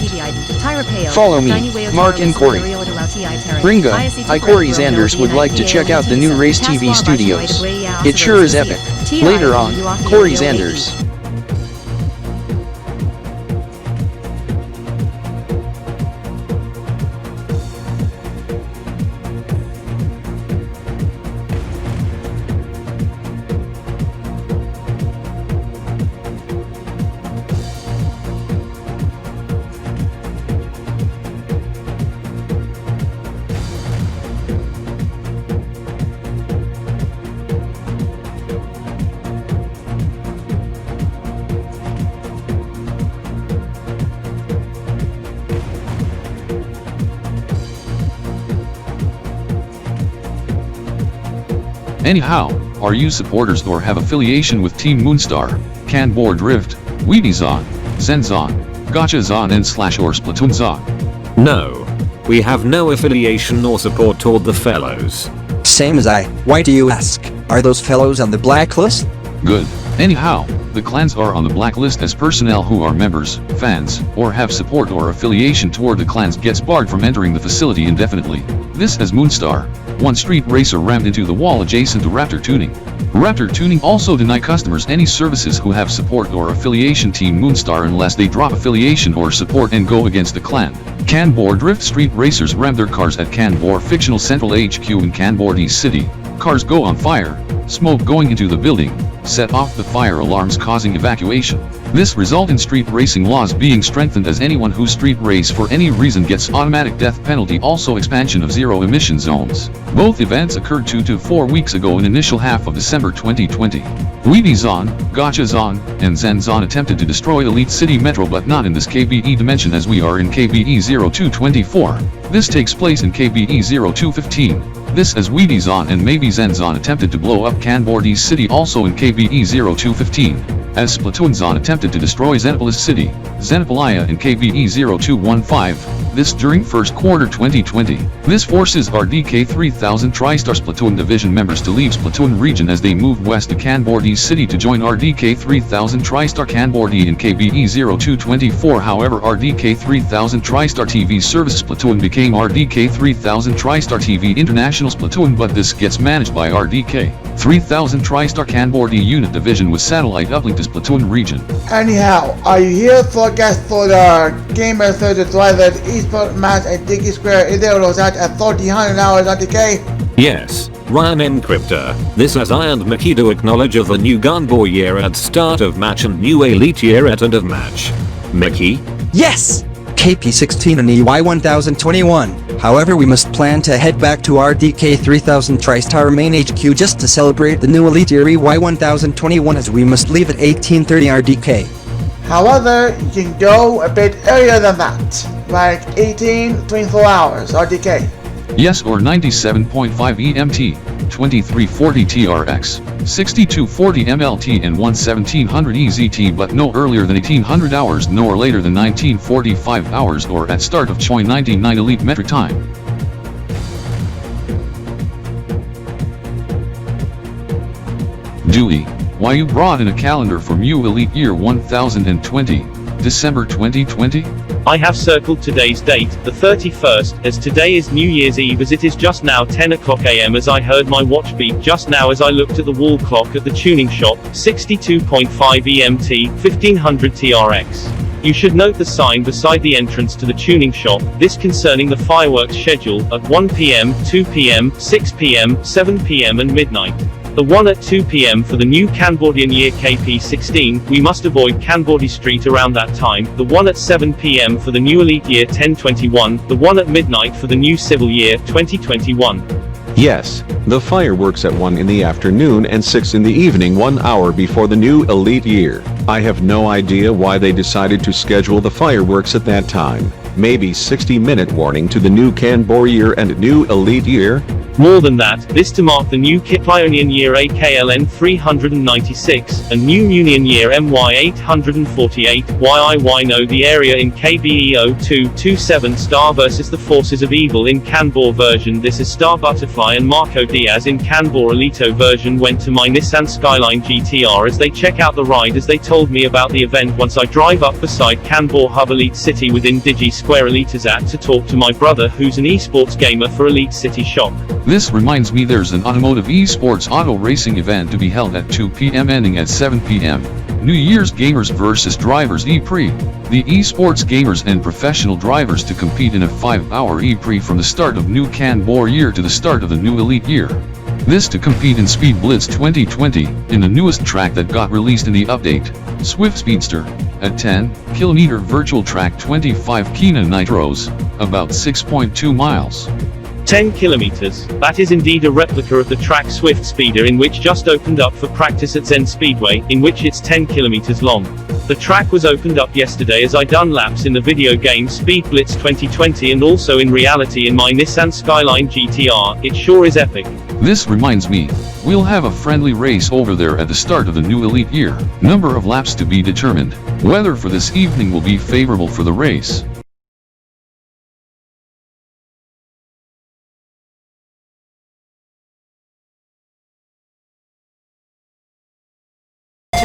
Follow me, Mark and Cory. Ringo, I Cory Zanders would like to check out the new Race TV studios. It sure is epic. Later on, Cory Zanders. Anyhow, are you supporters or have affiliation with Team Moonstar, Kanbor Drift, Weebizon, Zenzon, Gachazon and / or Splatoonzon? No. We have no affiliation nor support toward the fellows. Same as I. Why do you ask? Are those fellows on the blacklist? Good. Anyhow, the clans are on the blacklist as personnel who are members, fans, or have support or affiliation toward the clans gets barred from entering the facility indefinitely. This as Moonstar, one street racer rammed into the wall adjacent to Raptor Tuning. Raptor Tuning also deny customers any services who have support or affiliation Team Moonstar unless they drop affiliation or support and go against the clan. Kanbor Drift street racers ram their cars at Kanbor Fictional Central HQ in Kanbor D City. Cars go on fire, smoke going into the building, set off the fire alarms causing evacuation. This result in street racing laws being strengthened as anyone who street race for any reason gets automatic death penalty, also expansion of zero emission zones. Both events occurred 2 to 4 weeks ago in initial half of December 2020. Weebizon, Gachazon, and Zenzon attempted to destroy Elite City Metro but not in this KBE dimension as we are in KBE 0224. This takes place in KBE 0215. This as Weebizon and maybe Zenzon attempted to blow up Kanbor D City also in KBE 0215. As Splatoonzon attempted to destroy Xenopolis City, Xenopolia in KBE 0215, this during first quarter 2020. This forces RDK 3000 TriStar Splatoon Division members to leave Splatoon region as they moved west to Kanbor D City to join RDK 3000 TriStar Kanbor D in KBE 0224. However, RDK 3000 TriStar TV Service Splatoon became RDK 3000 TriStar TV International Splatoon, but this gets managed by RDK 3000 TriStar Kanbor D Unit Division with satellite uplink to Splatoon region. Anyhow, are you here for guest for the Gamers to drive the esports match at DG Square Elatosat at 1300 hours RDK? Yes, Ryan Encryptor. This as I and Makido acknowledge of the new Kanbor year at start of match and new Elite year at end of match. Mickey? Yes! KP16 and EY 1021. However, we must plan to head back to RDK 3000 TriStar main HQ just to celebrate the new Elite Year EY 1021 as we must leave at 1830 RDK. However, you can go a bit earlier than that, like 18-24 hours RDK. Yes, or 97.5 EMT, 2340 TRX, 6240 MLT and 1700 EZT, but no earlier than 1800 hours nor later than 1945 hours or at start of Choi 99 Elite metric time. Dewey, why you brought in a calendar for Mu Elite Year 1020, December 2020? I have circled today's date, the 31st, as today is New Year's Eve, as it is just now 10 o'clock AM, as I heard my watch beep just now as I looked at the wall clock at the tuning shop, 62.5 EMT, 1500 TRX. You should note the sign beside the entrance to the tuning shop, this concerning the fireworks schedule, at 1 PM, 2 PM, 6 PM, 7 PM and midnight. The one at 2 PM for the new Kanbor-dian year KP16, we must avoid Kanbor-di Street around that time, the one at 7 PM for the new Elite Year 1021, the one at midnight for the new Civil Year 2021. Yes, the fireworks at 1 in the afternoon and 6 in the evening, 1 hour before the new Elite Year. I have no idea why they decided to schedule the fireworks at that time. Maybe 60-minute warning to the new Kanbor year and new Elite Year? More than that, this to mark the new Kiplionian year AKLN 396, and new Munian year MY 848, YIY know the area in KBE 0227 Star versus the Forces of Evil in Kanbor version. This is Star Butterfly and Marco Diaz in Kanbor Elito version went to my Nissan Skyline GTR as they check out the ride, as they told me about the event once I drive up beside Kanbor Hub Elite City within Digi Square Elitizat to talk to my brother who's an esports gamer for Elite City Shop. This reminds me there's an automotive esports auto racing event to be held at 2 PM ending at 7 PM. New Year's Gamers vs Drivers E-Prix. The esports gamers and professional drivers to compete in a 5-hour E-Prix from the start of new Kanbor year to the start of the new Elite year. This to compete in Speed Blitz 2020, in the newest track that got released in the update, Swift Speedster, at 10 km virtual track 25 Kina Nitros, about 6.2 miles. 10 kilometers. That is indeed a replica of the track Swift Speeder in which just opened up for practice at Zen Speedway, in which it's 10 kilometers long. The track was opened up yesterday as I done laps in the video game Speed Blitz 2020 and also in reality in my Nissan Skyline GTR, it sure is epic. This reminds me, we'll have a friendly race over there at the start of the new Elite year. Number of laps to be determined. Weather for this evening will be favorable for the race.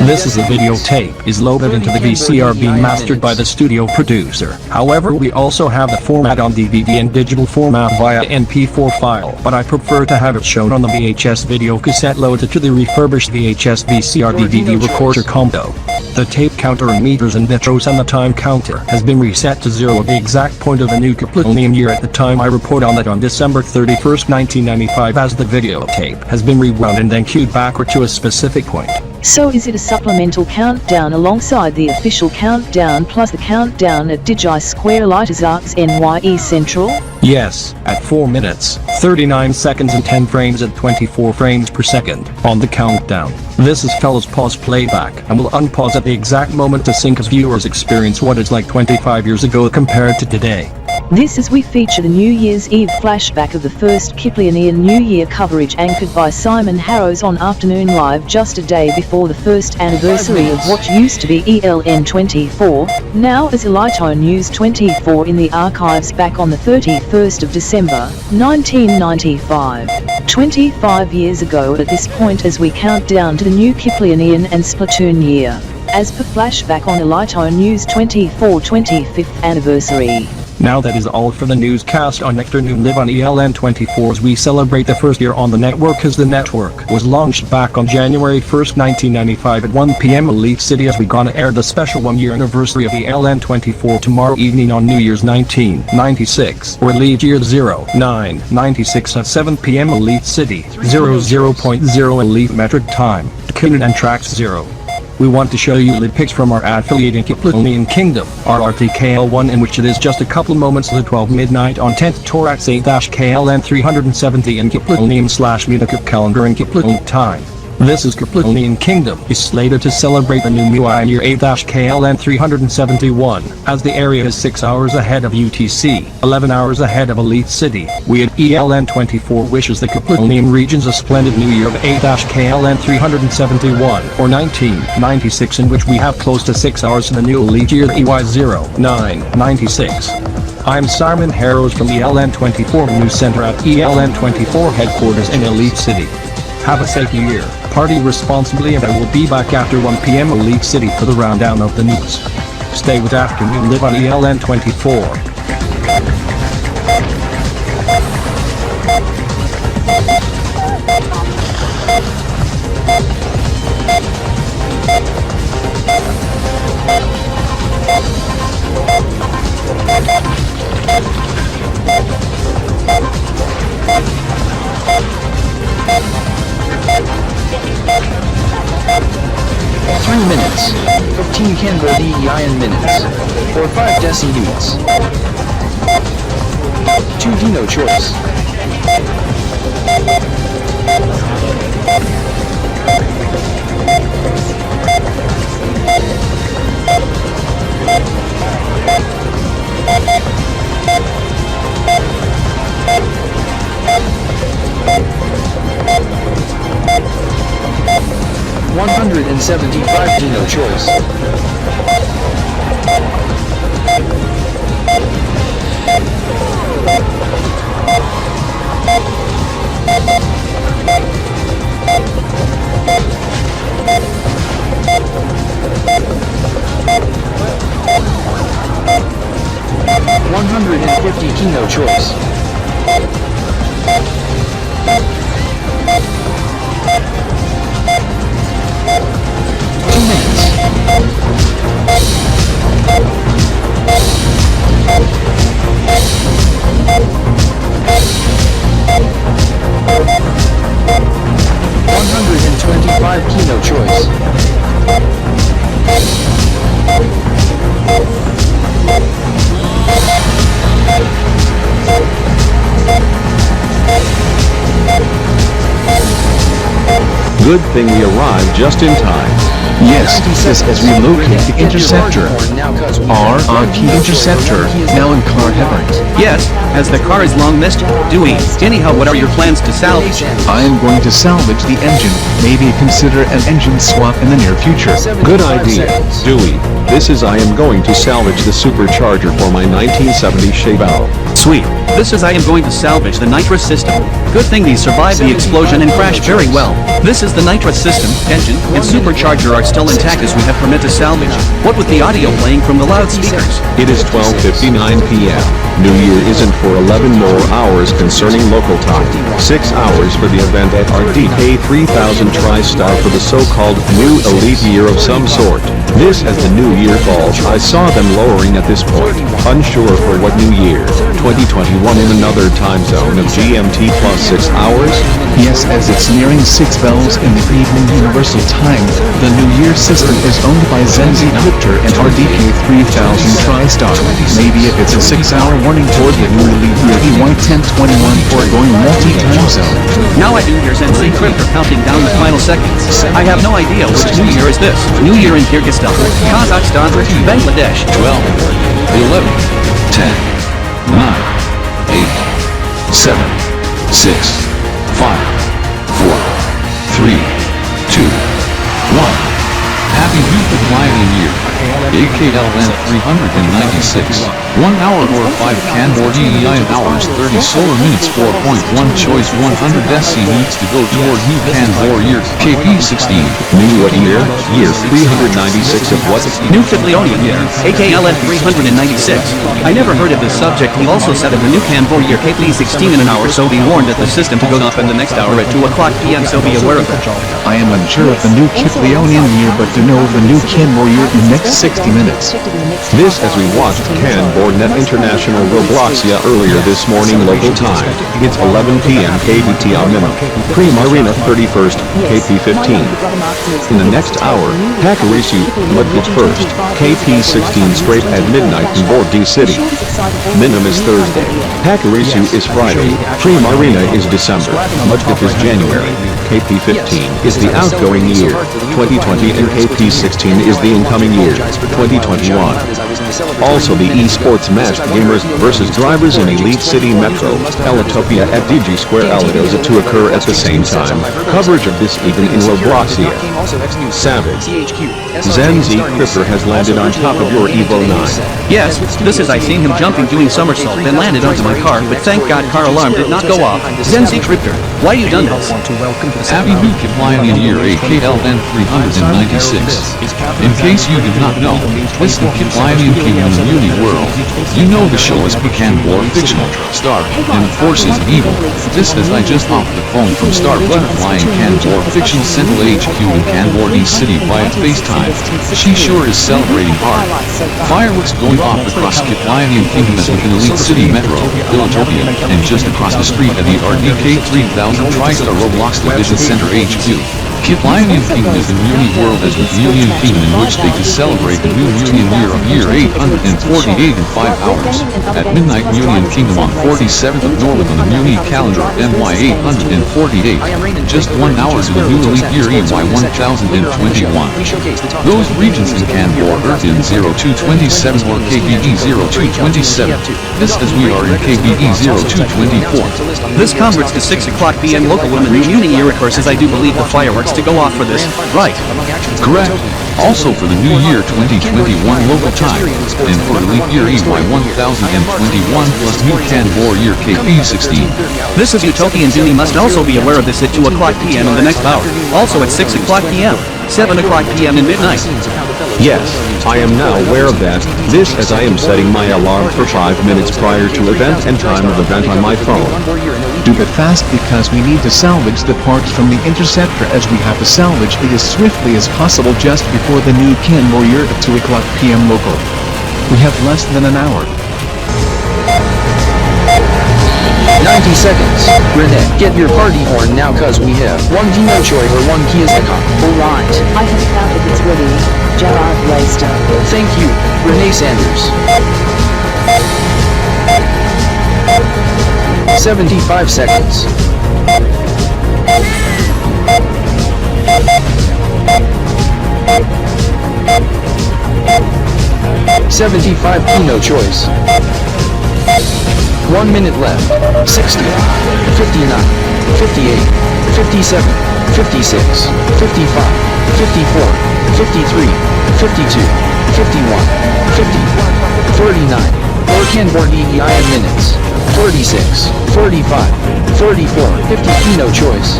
This is a videotape is loaded into the VCR being mastered by the studio producer. However, we also have the format on DVD and digital format via MP4 file, but I prefer to have it shown on the VHS video cassette loaded to the refurbished VHS VCR DVD recorder combo. The tape counter in meters and metros and the time counter has been reset to 0 at the exact point of the new Kiplionian year at the time I report on it on December 31st, 1995, as the videotape has been rewound and then queued backward to a specific point. So is it a supplemental countdown alongside the official countdown plus the countdown at Digi Square Elitizarts NYE Central? Yes, at 4 minutes, 39 seconds and 10 frames at 24 frames per second on the countdown. This is Fellows Pause Playback and will unpause at the exact moment to sync as viewers experience what it's like 25 years ago compared to today. This is we feature the New Year's Eve flashback of the first Kiplionian New Year coverage anchored by Simon Harrows on Afternoon Live just a day before the first anniversary of what used to be ELN 24, now as Elito News 24 in the archives back on the 31st of December, 1995. 25 years ago at this point as we count down to the new Kiplionian and Splatoon year, as per flashback on Elito News 24 25th anniversary. Now that is all for the newscast on Afternoon Live on ELN 24 as we celebrate the first year on the network, as the network was launched back on January 1st, 1995 at 1 PM Elite City, as we gonna air the special 1-year anniversary of ELN 24 tomorrow evening on New Year's 1996 or Elite Year 0996 at 7 PM Elite City, 00.0 Elite metric time, Kingdom and Tracks 0. We want to show you live pics from our affiliate in Kiplionian Kingdom, our RDKL1, in which it is just a couple moments to 12 midnight on 10th Torax 8-KLN 370 in Kiplionian /Medakip calendar in Kiplionian time. This is Kiplonian Kingdom is slated to celebrate the new MUI year 8-KLN 371, as the area is 6 hours ahead of UTC, 11 hours ahead of Elite City. We at ELN 24 wishes the Kiplonian regions a splendid new year of 8-KLN 371, or 1996, in which we have close to 6 hours to the new Elite year EY0996. I'm Simon Harrows from ELN 24 News Center at ELN 24 headquarters in Elite City. Have a safe new year, party responsibly, and I will be back after 1 PM Elite City for the rundown of the news. Stay with Afternoon Live on ELN 24. Minutes, 15 Kanbor-Splixkip minutes, or 5 deci units. 2 Dino choice. $175 Dino choice. $150 Kino choice. Kino choice. Good thing we arrived just in time. Yes, this as we locate the interceptor. RRP interceptor, now in car heaven. Yes, as the car is long missed, Dewey. Anyhow, what are your plans to salvage? I am going to salvage the engine, maybe consider an engine swap in the near future. Good idea, Dewey. This is I am going to salvage the supercharger for my 1970 Chevelle. Sweet. This is I am going to salvage the nitrous system. Good thing these survived the explosion and crashed very well. This is the nitrous system, engine, and supercharger are still intact as we have permit to salvage. What with the audio playing from the loudspeakers? It is 12:59 p.m. New Year isn't for 11 more hours concerning local time. 6 hours for the event at RDK 3000 TriStar for the so-called new elite year of some sort. This as the new year falls, I saw them lowering at this point. Unsure for what new year, 2021 in another time zone of GMT plus 6 hours? Yes, as it's nearing 6 bells in the evening universal time, the New Year system is owned by Zenzi Clipart and RDK 3000 TriStar. Maybe if it's a 6-hour warning toward the new elite year EY1021 for going multi-time zone. Now I do hear Zenzi Clipart counting down the final seconds. I have no idea which new year is this. New year in Kyrgyzstan, Kazakhstan, Bangladesh. 12, 11, 10, 9, 8, 7, 6, 5, 4, 3, 2, 1. Happy Youth Flying Year. AKLN 396. 1 hour or 5 Kanbor-Splixkip hours 30 solar minutes 4.1 choice 100 SC needs to go toward new Kanbor year KP16. New what year? Year 396 of what? New Kiplonian year. AKLN 396. I never heard of this subject. He also said that the new Kanbor year KP16 in an hour, so be warned that the system to go off in the next hour at 2 o'clock PM, so be aware of it. I am unsure of the new Kiplonian year, but to know the new new Kanbor year in the next 60 minutes. This as we watched Kanbor.net International Robloxia earlier this morning local time. It's 11 p.m. KBT on minimum. Pre-Marina 31st, KP15. In the next hour, Hackerisu, Mudpit first, KP16 straight at midnight in Kanbor-D City. Minimum is Thursday. Hackerisu is Friday. Pre-Marina is December. Mudpit is January. KP15 is the outgoing year, 2020, and KP16 is the incoming year, 2021. Also the esports match gamers versus drivers in Elite City Metro, Elitopia at DG Square Alidoza to occur at the same time. Coverage of this even in Robloxia. Savage. Zenzi Cripper has landed on top of your Evo 9. Yes, this is I seen him jumping doing somersault, then landed onto my car, but thank God car alarm did not go off. Zenzi Cripper, why you done this? Happy New Kiplianian Year AKLN 396. In case you did not know, this is the Kiplianian Kingdom of Uni World. You know the show is Kanbor fictional, Star, and of course is evil. This as I just off the phone from Star Butterfly in Kanbor Fictional Central HQ in Kanbor-D City via FaceTime. She sure is celebrating hard. Fireworks going off across Kiplianian Kingdom as within Elite City Metro, Elitopia, and just across the street at the RDK 3000 TriStar Roblox Division Center HQ. Kiplianian Kingdom is the Uni World as with Union Kingdom in which they can celebrate the new Union year of year 848 in 5 hours. At midnight Union Kingdom on 47th of Norwith on the Uni calendar of MY 848. Just 1 hour to the new Elite Year EY 1021. Those regions in Kanbor Earth in 0227 or KBE 0227. This as we are in KBE 0224. This converts to 6 o'clock p.m. local when the new Uni year occurs, as I do believe the fireworks to go off for this, right? Correct. Also for the new year 2021 local time, and for Elite Year EY 1021 plus new Kanbor year KP16. This is Utopian Zuni must also be aware of this at 2 o'clock p.m. in the next hour. Also at 6 o'clock p.m., 7 o'clock p.m. and midnight. Yes, I am now aware of that. This as I am setting my alarm for 5 minutes prior to event and time of event on my phone. Do it fast because we need to salvage the parts from the interceptor as we have to salvage it as swiftly as possible just before the new Kanbor year at 2 o'clock p.m. local. We have less than an hour. 90 seconds. Renee, get your party horn now cause we have 1 Dino Choi or 1 Kiyosaka. Alright, I have found it, it's ready. Gerard Raster. Thank you, Renee Sanders. 75 seconds. 75 Kino choice. 1 minute left. 60, 59, 58, 57, 56, 55, 54, 53, 52, 51, 50, 49. Or Kanbor-D in minutes. 36, 45, 34, 50 Kino choice.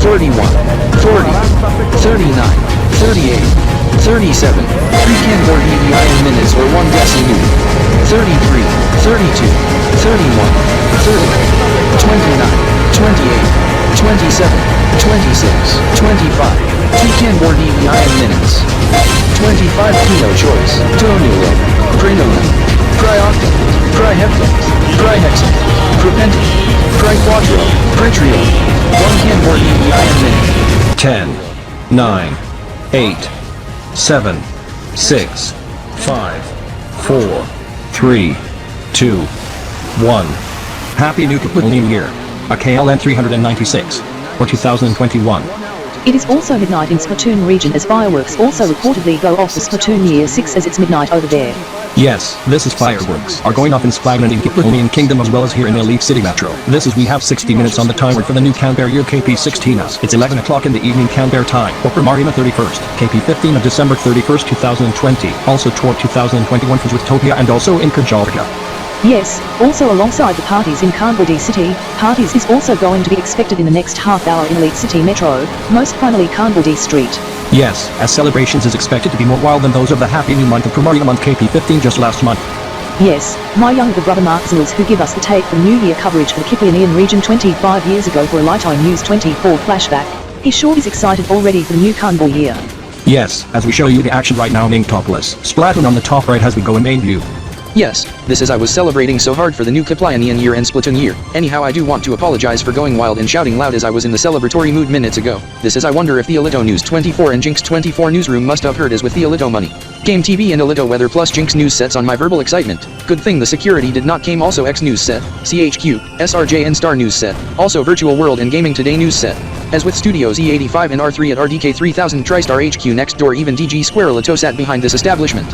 41, 40, 39, 38, 37, 3 Kanbor-D in minutes or 1 decimute. 33, 32, 31, 30, 29, 28, 27, 26, 25, 2 Kanbor-D in minutes. 25 Kino choice. Tonulo, Prenona, Cryocta, Cryhepta, Cryhexa, Propenta, Cryquadro, Pretrio, 1 Kanbor-D in minute. 10, 9, 8, 7, 6, 5, 4, 3, 2, 1. Happy New Kiplianian Year. A KLN 396. For 2021. It is also midnight in Splatoon region as fireworks also reportedly go off for Splatoon Year 6 as it's midnight over there. Yes, this is fireworks are going off in Splatoon in Kiplianian Kingdom as well as here in Elite City Metro. This is we have 60 minutes on the timer for the new Kanbor year KP16 as it's 11 o'clock in the evening Kanbor time. For Marina 31st, KP15 of December 31st 2020. Also toward 2021 for Utopia and also in Kajolka. Yes, also alongside the parties in Kanbor-D City, parties is also going to be expected in the next half hour in Elite City Metro, most finally Kanbor-D Street. Yes, as celebrations is expected to be more wild than those of the happy new month of Primarium month KP15 just last month. Yes, my younger brother Mark Zills who give us the take from New Year coverage for the Kiplianian region 25 years ago for a Lifetime News 24 flashback. He sure is excited already for the new Kanbor year. Yes, as we show you the action right now in topless. Splatoon on the top right as we go in main view. Yes, this is I was celebrating so hard for the new Clipart year and Splatoon year. Anyhow, I do want to apologize for going wild and shouting loud as I was in the celebratory mood minutes ago. This is I wonder if the Alito News 24 and Jinx 24 newsroom must have heard as with the Alito money. Game TV and Alito weather plus Jinx news sets on my verbal excitement. Good thing the security did not came also X news set, CHQ, SRJ and Star news set, also Virtual World and Gaming Today news set. As with Studios E85 and R3 at RDK 3000 TriStar HQ next door even DG Square Alito sat behind this establishment.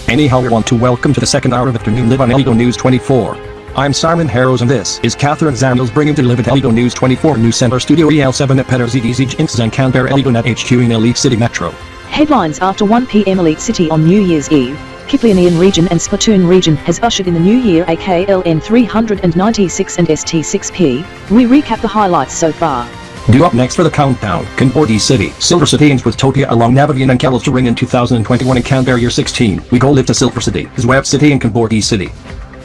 Anyhow, we want to welcome to the second hour of Afternoon Live on Alito News 24. I'm Simon Harrows and this is Catherine Zandels bringing to live at Alito News 24 News Center Studio EL7 at Peter ZDZ Jinx and Canberra Alito Net HQ in Elite City Metro. Headlines after 1 p.m. Elite City on New Year's Eve. Kiplianian region and Splatoon region has ushered in the new year AKLN 396 and ST6P. We recap the highlights so far. Due up next for the countdown, Kanbor-D City, Silver City ends with Tokyo along Navivian and Kells to ring in 2021 and Canberra year 16. We go live to Silver City, is Web City and Kanbor-D City.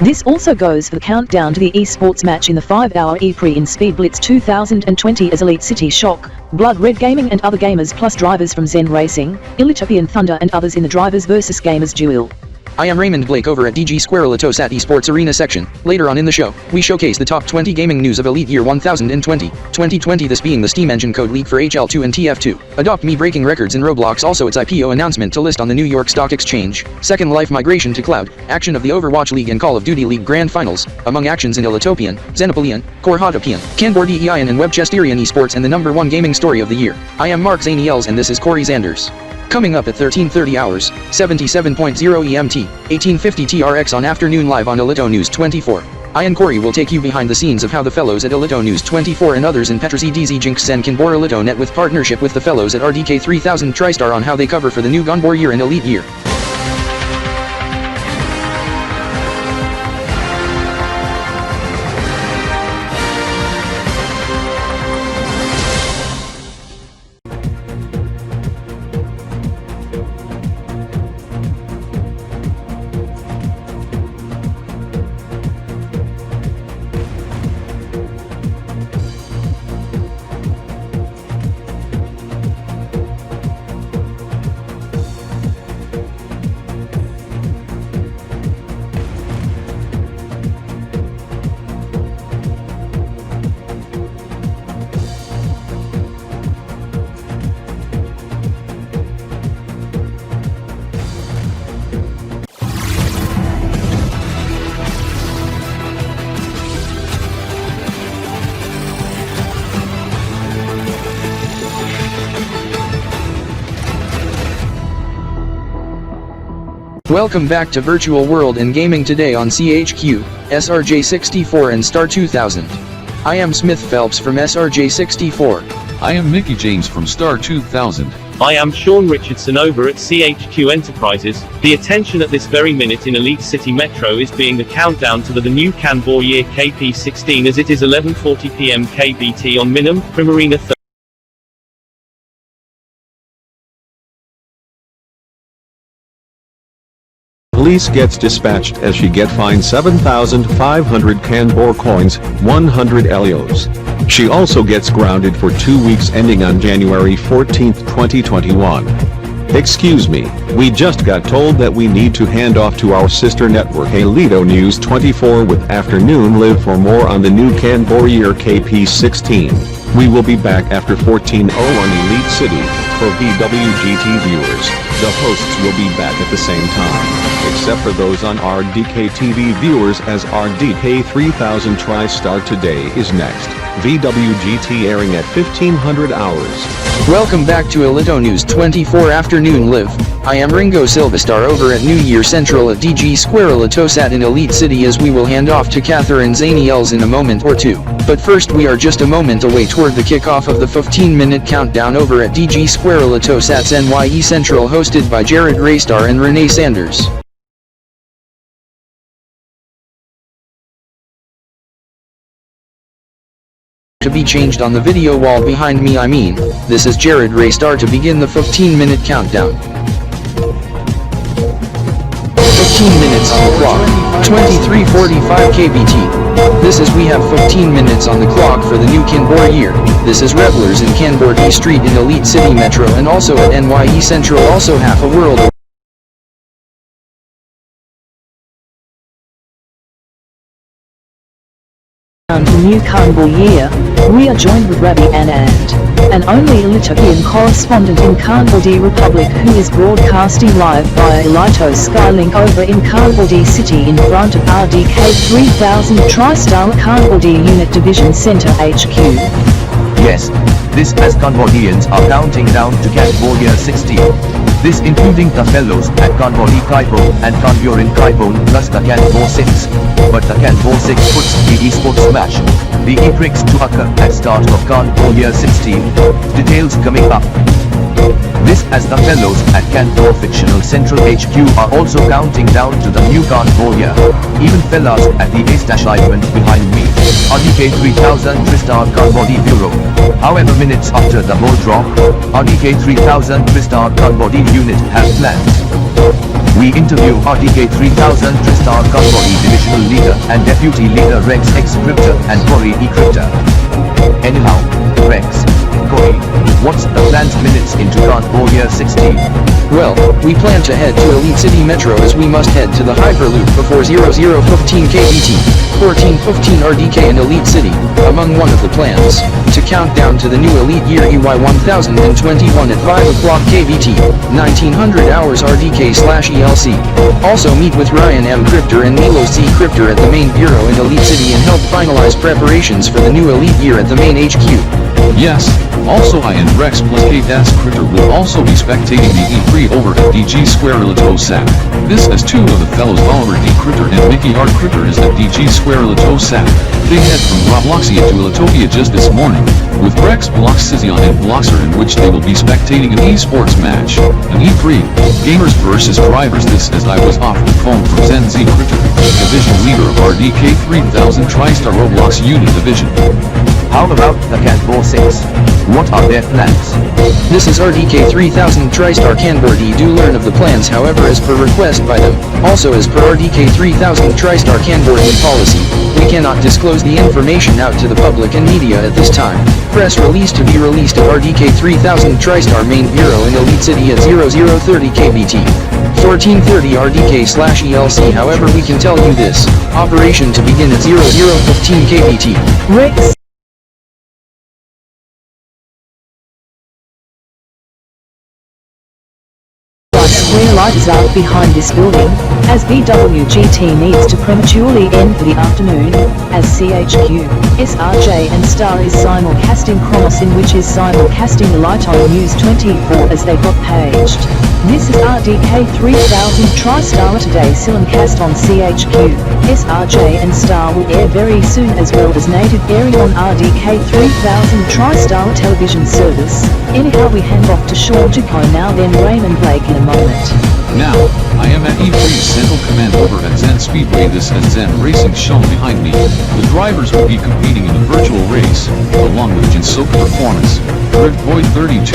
This also goes for the countdown to the esports match in the 5-hour E-Prix in Speed Blitz 2020 as Elite City Shock, Blood Red Gaming and other gamers plus drivers from Zen Racing, Illutopian Thunder and others in the Drivers vs Gamers duel. I am Raymond Blake over at DG Square Alitosat Esports Arena section. Later on in the show, we showcase the top 20 gaming news of Elite Year 2020, this being the Steam Engine Code leak for HL2 and TF2, Adopt Me breaking records in Roblox, also its IPO announcement to list on the New York Stock Exchange, Second Life migration to cloud, action of the Overwatch League and Call of Duty League Grand Finals, among actions in Illitopian, Xenopolian, Korhotopian, Kanbor-Dian and Webchesterian Esports and the #1 gaming story of the year. I am Mark Zaniels and this is Corey Zanders. Coming up at 13:30 hours, 77.0 EMT, 1850 TRX on Afternoon Live on Alito News 24. I and Corey will take you behind the scenes of how the fellows at Alito News 24 and others in Petra ZDZ Jinx and Kanbor Alito Net with partnership with the fellows at RDK 3000 TriStar on how they cover for the new Gunbor year and Elite year. Welcome back to Virtual World and Gaming Today on CHQ, SRJ64 and Star 2000. I am Smith Phelps from SRJ64. I am Mickey James from Star 2000. I am Sean Richardson over at CHQ Enterprises. The attention at this very minute in Elite City Metro is being the countdown to the new Kanbor year KP16 as it is 11:40 p.m. KBT on Minimum, Primarina 30. Police gets dispatched as she get fined 7,500 Kanbor coins, 100 Elios. She also gets grounded for 2 weeks ending on January 14, 2021. Excuse me, we just got told that we need to hand off to our sister network Alito News 24 with Afternoon Live for more on the new Kanbor year KP16. We will be back after 14:01 Elite City. For VWGT viewers, the hosts will be back at the same time, except for those on RDK TV viewers as RDK 3000 TriStar Today is next. VWGT airing at 1500 hours. Welcome back to Alito News 24 Afternoon Live. I am Ringo Silvestar over at New Year Central at DG Square Alitosat in Elite City as we will hand off to Catherine Zaniels in a moment or two. But first we are just a moment away toward the kickoff of the 15-minute countdown over at DG Square Alitosat's NYE Central hosted by Jared Raystar and Renee Sanders. To be changed on the video wall behind me. This is Jared Raystar to begin the 15-minute countdown. 15 minutes on the clock. 23:45 kbt. This is we have 15 minutes on the clock for the new Kanbor year. This is revelers in Kanbor-D Street in Elite City Metro and also at NYE Central, also half a world. The new Kanbor year, we are joined with Rabbi Anand, an only Elitopian correspondent in Kanbor-D Republic who is broadcasting live via Elito Skylink over in Kanbor-D City in front of RDK 3000 TriStar Kanbor-D Unit Division Center HQ. Yes, this as Kanbor-Dians are counting down to Kanbor year 16. This including the fellows at Kanbor-Kaipo and Kanbor-Kaipo plus the Kanbor 6. But the Kanbor 6 puts the esports match. The e-bricks to occur at start of Kanbor year 16. Details coming up. This as the fellows at Kanbor Fictional Central HQ are also counting down to the new Kanbor year. Even fellas at the establishment behind me. RDK 3000 TriStar Kanbor-D Bureau. However minutes after the ball drop, RDK 3000 TriStar Kanbor-D unit have plans. We interview RDK 3000 TriStar Kanbor-D Divisional Leader and Deputy Leader Rex X Cryptor and Cory E Cryptor. Anyhow, Rex, Cory, what's the planned minutes into Kanbor year 16? Well, we plan to head to Elite City Metro as we must head to the Hyperloop before 0015 kbt, 1415 RDK in Elite City, among one of the plans, to count down to the new Elite Year EY 1021 at 5 o'clock kbt, 1900 hours RDK/ELC. Also meet with Ryan M. Cryptor and Milo C. Cryptor at the main bureau in Elite City and help finalize preparations for the new Elite Year at the main HQ. Yes, also I and Rex plus K-Das Cryptor will also be spectating the E3 over at DG Square Elito Sat. This as two of the fellows Oliver D. Cryptor and Mickey R. Cryptor is at DG Square Elito Sat. They head from Robloxia to Elitopia just this morning, with Rex Bloxizion and Bloxer in which they will be spectating an esports match, an E3, gamers versus drivers. This as I was offered the phone from Zen Z. Cryptor, division leader of RDK 3000 TriStar Roblox Unit Division. How about the Kanbor 6? What are their plans? This is RDK 3000 TriStar Kanbor-D. Do learn of the plans, however, as per request by them. Also as per RDK 3000 TriStar Kanbor-D policy, we cannot disclose the information out to the public and media at this time. Press release to be released at RDK 3000 TriStar Main Bureau in Elite City at 0030 kbt. 1430 RDK/ELC. However, we can tell you this. Operation to begin at 0015 kbt. Rex. Square lights up behind this building, as BWGT needs to prematurely end for the afternoon, as CHQ, SRJ and Star is simulcasting Chronos in which is simulcasting the Elito News 24 as they got paged. This is RDK 3000 TriStar today simulcast on CHQ, SRJ and Star will air very soon as well as native airing on RDK 3000 TriStar television service. Anyhow we hand off to Sean to go now then Raymond Blake in a moment. Now, I am at E3's Central Command over at Zen Speedway. This has Zen Racing shown behind me. The drivers will be competing in a virtual race, the long range and soak performance. Drift Boy 32,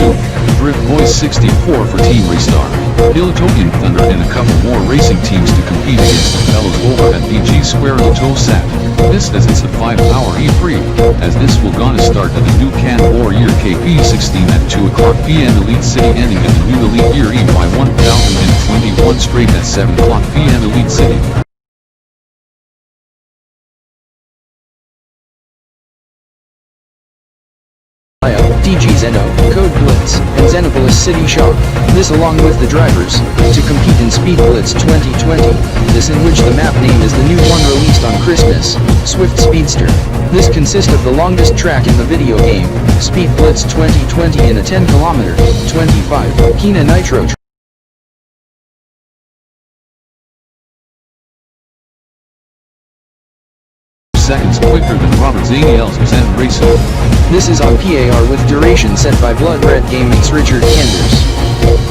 Drift Boy 64 for Team Raystar, Elitopian Thunder and a couple more racing teams to compete against the fellows over at DG Square Elito Sat. This as it's a 5-hour E3, as this will gonna start at the new Kanbor year KP16 at 2 o'clock PM Elite City ending at the new Elite Year EY 1021 straight at 7 o'clock PM Elite City. DG Zeno, Code Blitz, and Xenopolis City Shock. This along with the drivers, to compete in Speed Blitz 2020. This in which the map name is the new one released on Christmas, Swift Speedster. This consists of the longest track in the video game, Speed Blitz 2020 in a 10km, 25 Kina Nitro track. Seconds quicker than Robert Zaniel's Zen Racing. This is on PAR with duration set by Blood Red Gaming's Richard Kenders.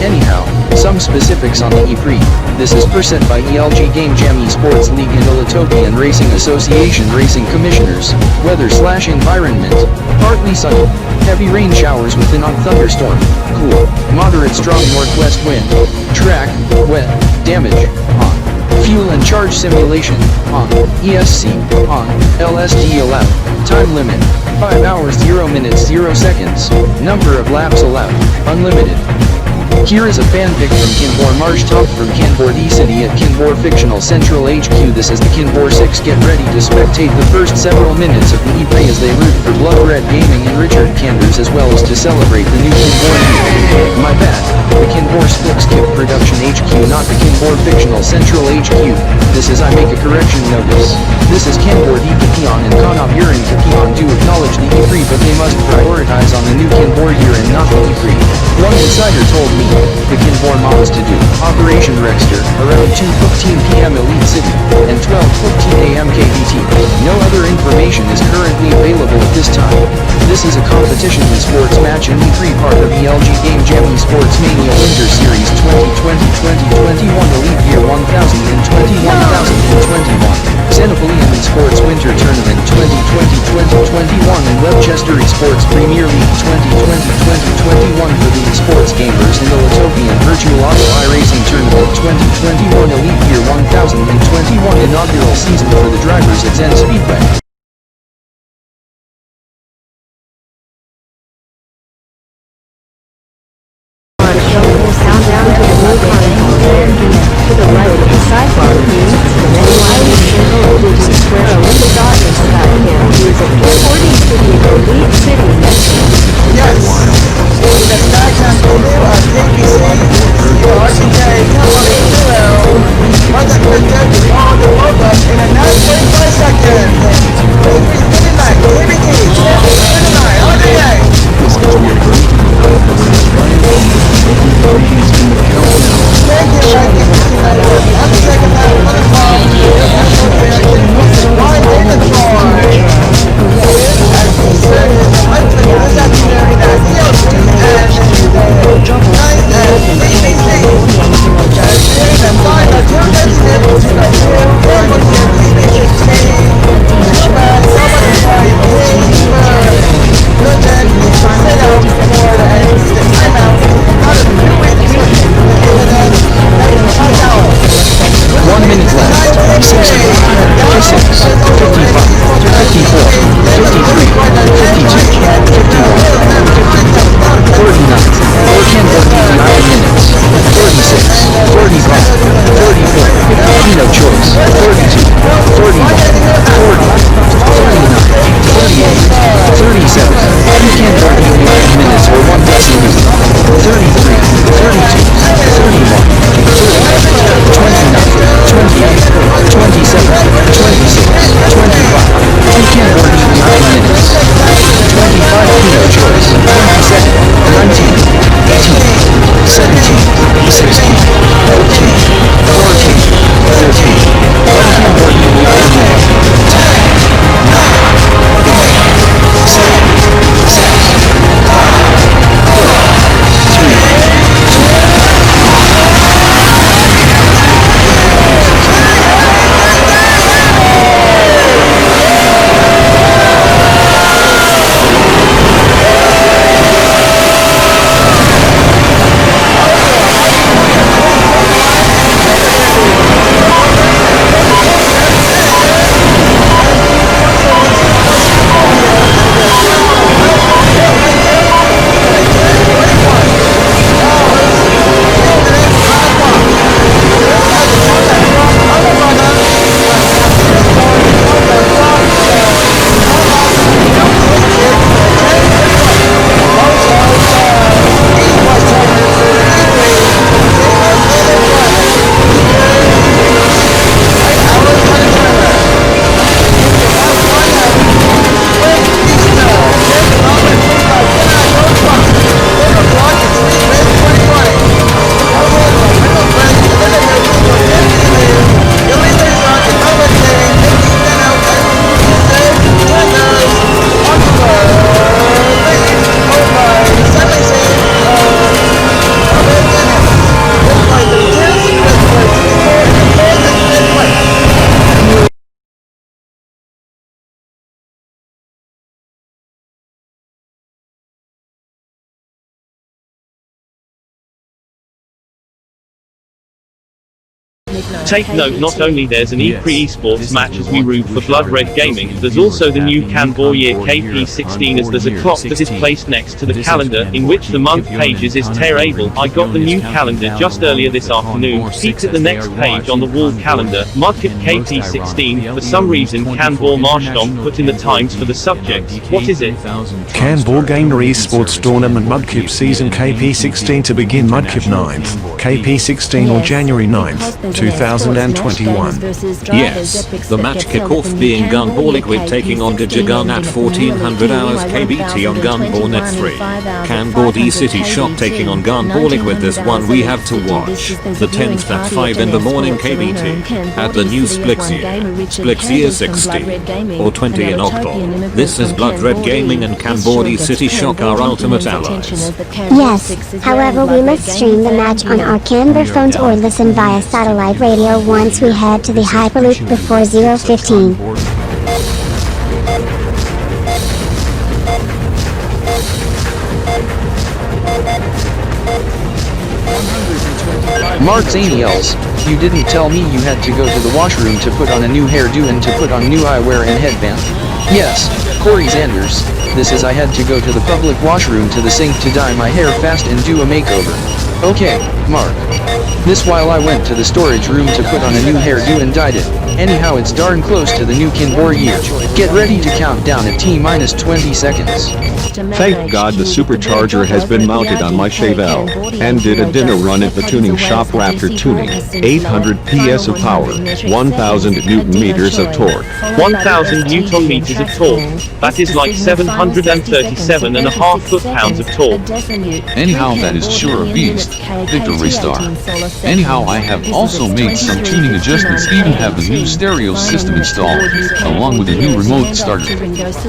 Anyhow, some specifics on the E3. This is per set by ELG Game Jam Esports League and Elitopian Racing Association Racing Commissioners. Weather/environment. Partly sunny. Heavy rain showers with an thunderstorm. Cool. Moderate strong northwest wind. Track. Wet. Damage. On. Fuel and charge simulation, on. ESC, on. LSD allowed. Time limit, 5 hours 0 minutes 0 seconds. Number of laps allowed, unlimited. Here is a fanfic from Kanbor Marsh Top from Kanbor D City at Kanbor Fictional Central HQ. This is the Kanbor-6. Get ready to spectate the first several minutes of the E-Play as they root for Blood Red Gaming and Richard Kanders, as well as to celebrate the new Kanbor year. My bad, the Kanbor-Splixkip Production HQ, not the Kanbor Fictional Central HQ. This is I make a correction notice. This is Kanbor D Kapion and Kanab Urin Kapion do acknowledge the E3, but they must prioritize on the new Kanbor year and not the E3. One insider told me the Kanbor mods to do Operation Rexter around 2:15 p.m. Elite City and 12:15 a.m. KBT. No other information is currently available at this time. This is a competition in sports match and E3 part of the LG Game Jam Sports Mania Winter Series 2020-2021 Elite Year 1000-2021. Xenopolium in Sports Winter Tournament 2020-2021 and Webchester Esports Premier League 2020-2021 for the esports gamers in the Latopian Virtual Auto iRacing Tournament 2021 Elite Year 1021 inaugural season for the drivers at Zen Speedway. To the right of the sidebar means the many wireless single-digit square Olympic audio style can use at Kanbor D City Elite City Metro. Yes! The stacks on Adobe are KBC, RDK, Kanbor, Panda, all the robot in a 9.5 seconds. Take note, not only there's an E3 esports match as we root for Blood Red Gaming, there's also the new Kanbor year KP16 as there's a clock that is placed next to the calendar, in which the month pages is terrible. I got the new calendar just earlier this afternoon, peeked at the next page on the wall calendar, Mudkip KP16, for some reason Kanbor Marshdom put in the times for the subject. What is it? Kanbor Gamer Esports Tournament Mudkip Season KP16 to begin Mudkip 9th, KP16 or January 9th, 2021. Yes, the match kickoff being Gunbor Liquid taking on Digigun at 1400 hours KBT on Gunbor Net 3. Kanbor D City Shock taking on Gunbor Liquid. This one we have to watch. The 10th at 5 in the morning KBT, at the new Splixkip 60, or 20 in Octal. This is Blood Red Gaming and Kanbor D City Shock, our ultimate allies. Yes, however we must stream the match on our Kanbor phones or listen via satellite radio once we head to the Hyperloop before 0:15. Mark Zaniels, you didn't tell me you had to go to the washroom to put on a new hairdo and to put on new eyewear and headband. Yes, Corey Zanders, this is I had to go to the public washroom to the sink to dye my hair fast and do a makeover. Okay, Mark. This while I went to the storage room to put on a new hairdo and dyed it. Anyhow, it's darn close to the new Kanbor year. Get ready to count down at T-minus 20 seconds. Thank God the supercharger has been mounted on my Chevelle, and did a dinner run at the tuning shop after tuning. 800 PS of power, 1000 Newton meters of torque. 1000 Newton meters of torque. That is like 737.5 foot-pounds of torque. Anyhow, that is sure a beast. Victory Star. Anyhow, I have also made some tuning adjustments, even have the new stereo system installed, along with a new remote starter.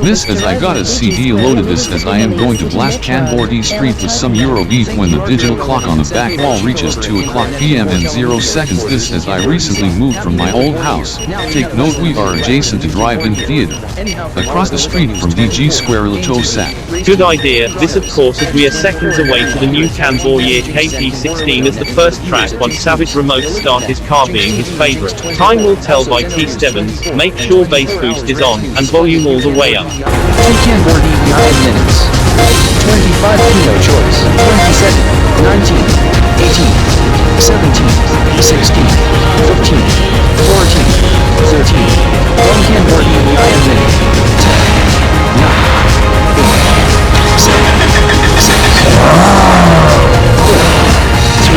This as I got a CD loaded. This as I am going to blast Kanbor D Street with some Eurobeat when the digital clock on the back wall reaches 2 o'clock PM and 0 seconds. This as I recently moved from my old house. Take note, we are adjacent to Drive-In Theater, across the street from DG Square Latosat. Good idea. This of course as we are seconds away to the new Kanbor year KP16 as the first track once Savage Remote start his car being his favorite. Time will tell by T. Stebbins. Make sure bass boost is on, and volume all the way up. Kanbor D 9 minutes. 25 kilo choice. 27, 19, 18, 17, 16, 15, 14, 13. 1 Kanbor D 9 minutes. 10, 9, 8, 7, 6, 5, 4, 3, 2,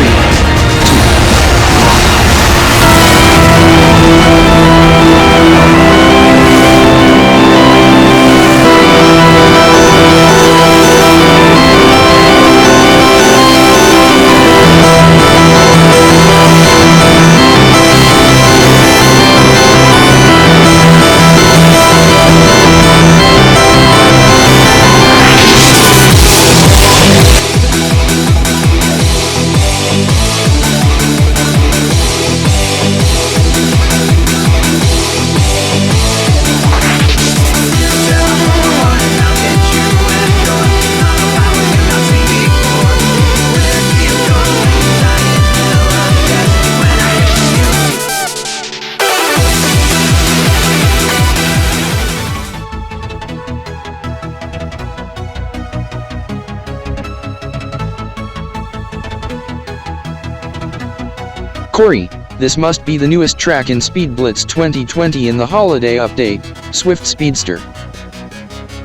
Corey, this must be the newest track in Speed Blitz 2020 in the holiday update, Swift Speedster.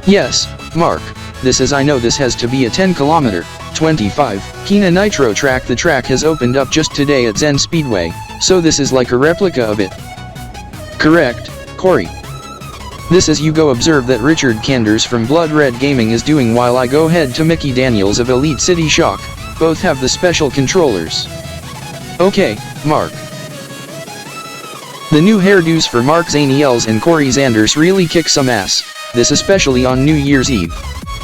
Yes, Mark, this is I know this has to be a 10km, 25, Kina Nitro track. The track has opened up just today at Zen Speedway, so this is like a replica of it. Correct, Corey. This is you go observe that Richard Kanders from Blood Red Gaming is doing while I go head to Mickey Daniels of Elite City Shock, both have the special controllers. Okay, Mark. The new hairdos for Mark Zaniels and Corey Zanders really kick some ass, this especially on New Year's Eve.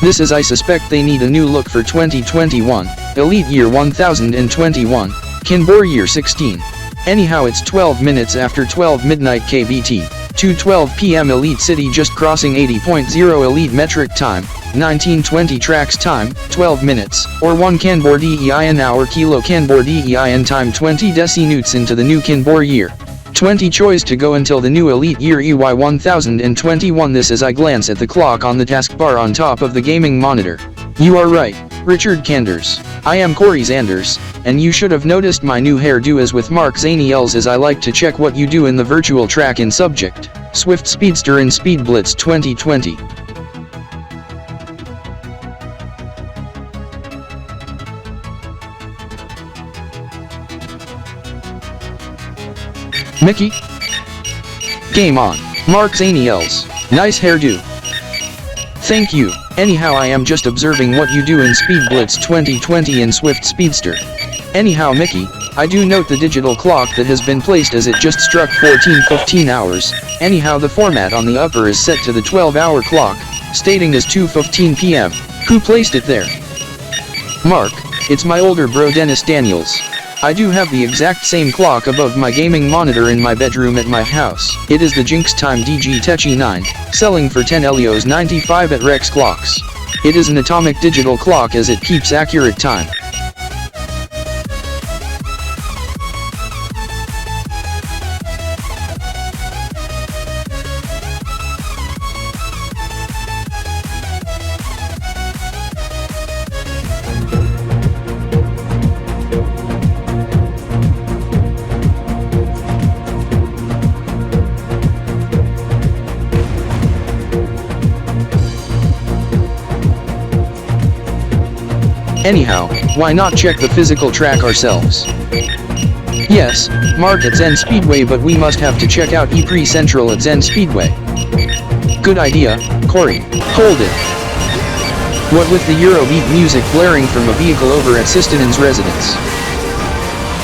This is I suspect they need a new look for 2021, Elite Year 1021, Kanbor Year 16. Anyhow, it's 12 minutes after 12 midnight KBT, 2:12 PM Elite City just crossing 80.0 Elite metric time, 1920 tracks time, 12 minutes, or 1 Kanbor-Dein hour kilo Kanbor-Dein time 20 decinutes into the new Kanbor year. 20 choice to go until the new elite year EY 1021. This as I glance at the clock on the taskbar on top of the gaming monitor. You are right, Richard Kanders. I am Corey Zanders, and you should have noticed my new hairdo as with Mark Zaniels as I like to check what you do in the virtual track in subject, Swift Speedster in Speed Blitz 2020. Mickey? Game on. Mark Zaniels. Nice hairdo. Thank you. Anyhow, I am just observing what you do in Speed Blitz 2020 in Swift Speedster. Anyhow, Mickey, I do note the digital clock that has been placed as it just struck 14:15 hours. Anyhow, the format on the upper is set to the 12-hour clock, stating as 2:15 p.m. Who placed it there? Mark, it's my older bro Dennis Daniels. I do have the exact same clock above my gaming monitor in my bedroom at my house. It is the Jinx Time DG Techi 9, selling for 10 Elios 95 at Rex Clocks. It is an atomic digital clock as it keeps accurate time. Anyhow, why not check the physical track ourselves? Yes, Mark at Zen Speedway, but we must have to check out E-Pre Central at Zen Speedway. Good idea, Corey. Hold it. What with the Eurobeat music blaring from a vehicle over at Sistinen's residence?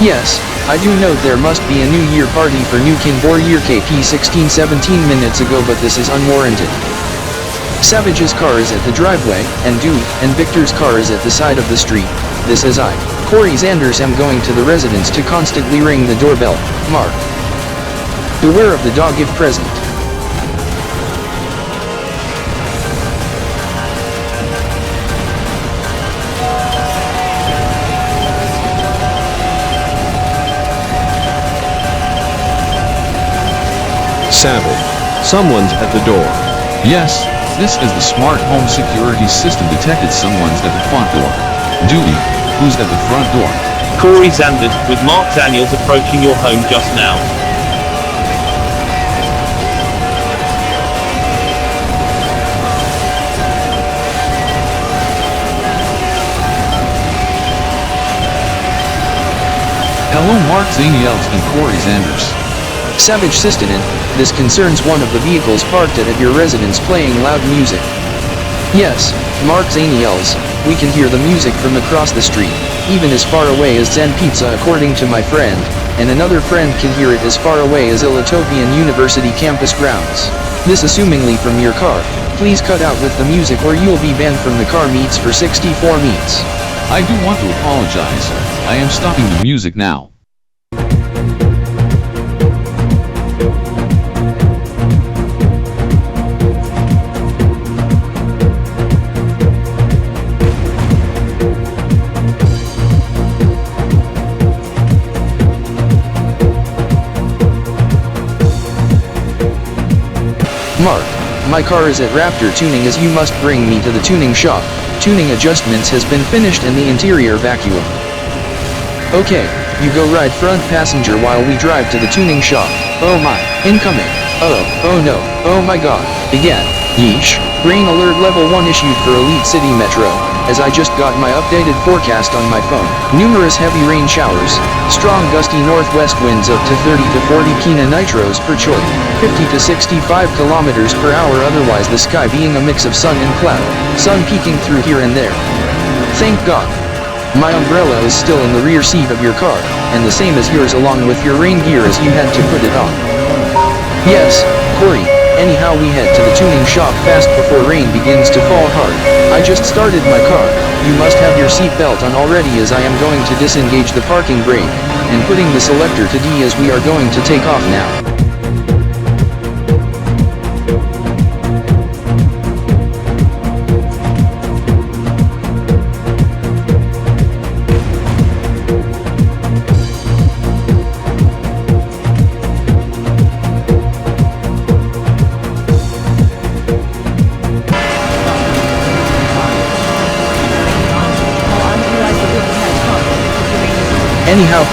Yes, I do note there must be a New Year party for New Kanbor Year KP 16-17 minutes ago, but this is unwarranted. Savage's car is at the driveway, and Dewey and Victor's car is at the side of the street. This is I, Corey Zanders, am going to the residence to constantly ring the doorbell. Mark. Beware of the dog if present. Savage. Someone's at the door. Yes, this is the smart home security system detected someone's at the front door. Dewey, who's at the front door? Corey Zanders, with Mark Daniels approaching your home just now. Hello, Mark Zaniels and Corey Zanders. Savage Sistinen, this concerns one of the vehicles parked at your residence playing loud music. Yes, Mark Zaniels, we can hear the music from across the street, even as far away as Zen Pizza according to my friend, and another friend can hear it as far away as Illitopian University campus grounds. This assumingly from your car. Please cut out with the music or you'll be banned from the car meets for 64 meets. I do want to apologize. I am stopping the music now. Mark, my car is at Raptor Tuning as you must bring me to the tuning shop. Tuning adjustments has been finished and the interior vacuum. Okay, you go ride front passenger while we drive to the tuning shop. Oh my, incoming. Oh no, oh my god, again. Yeesh, rain alert level 1 issued for Elite City Metro, as I just got my updated forecast on my phone. Numerous heavy rain showers, strong gusty northwest winds up to 30 to 40 kina nitros per choy, 50 to 65 kilometers per hour, otherwise the sky being a mix of sun and cloud, sun peeking through here and there. Thank God. My umbrella is still in the rear seat of your car, and the same as yours along with your rain gear as you had to put it on. Yes, Corey. Anyhow, we head to the tuning shop fast before rain begins to fall hard. I just started my car. You must have your seat belt on already as I am going to disengage the parking brake, and putting the selector to D as we are going to take off now.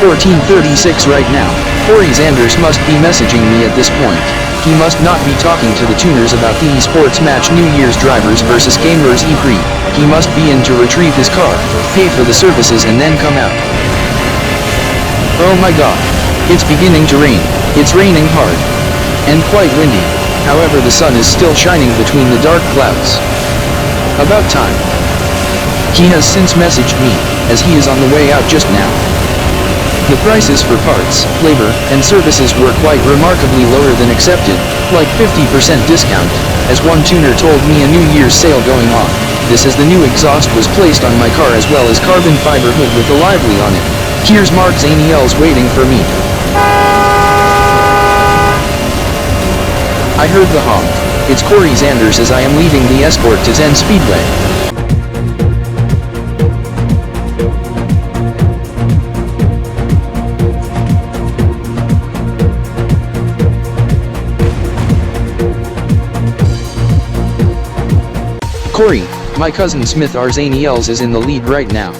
14:36 right now. Corey Zanders must be messaging me at this point. He must not be talking to the tuners about the esports match New Year's drivers versus gamers E3. He must be in to retrieve his car, pay for the services and then come out. Oh my god. It's beginning to rain. It's raining hard. And quite windy. However, the sun is still shining between the dark clouds. About time. He has since messaged me, as he is on the way out just now. The prices for parts, labor, and services were quite remarkably lower than accepted, like 50% discount, as one tuner told me a New Year's sale going on. This is the new exhaust was placed on my car as well as carbon fiber hood with the lively on it. Here's Mark Zaniels waiting for me. I heard the honk. It's Corey Zanders as I am leading the escort to Zen Speedway. Corey, my cousin Smith Arzaniels is in the lead right now.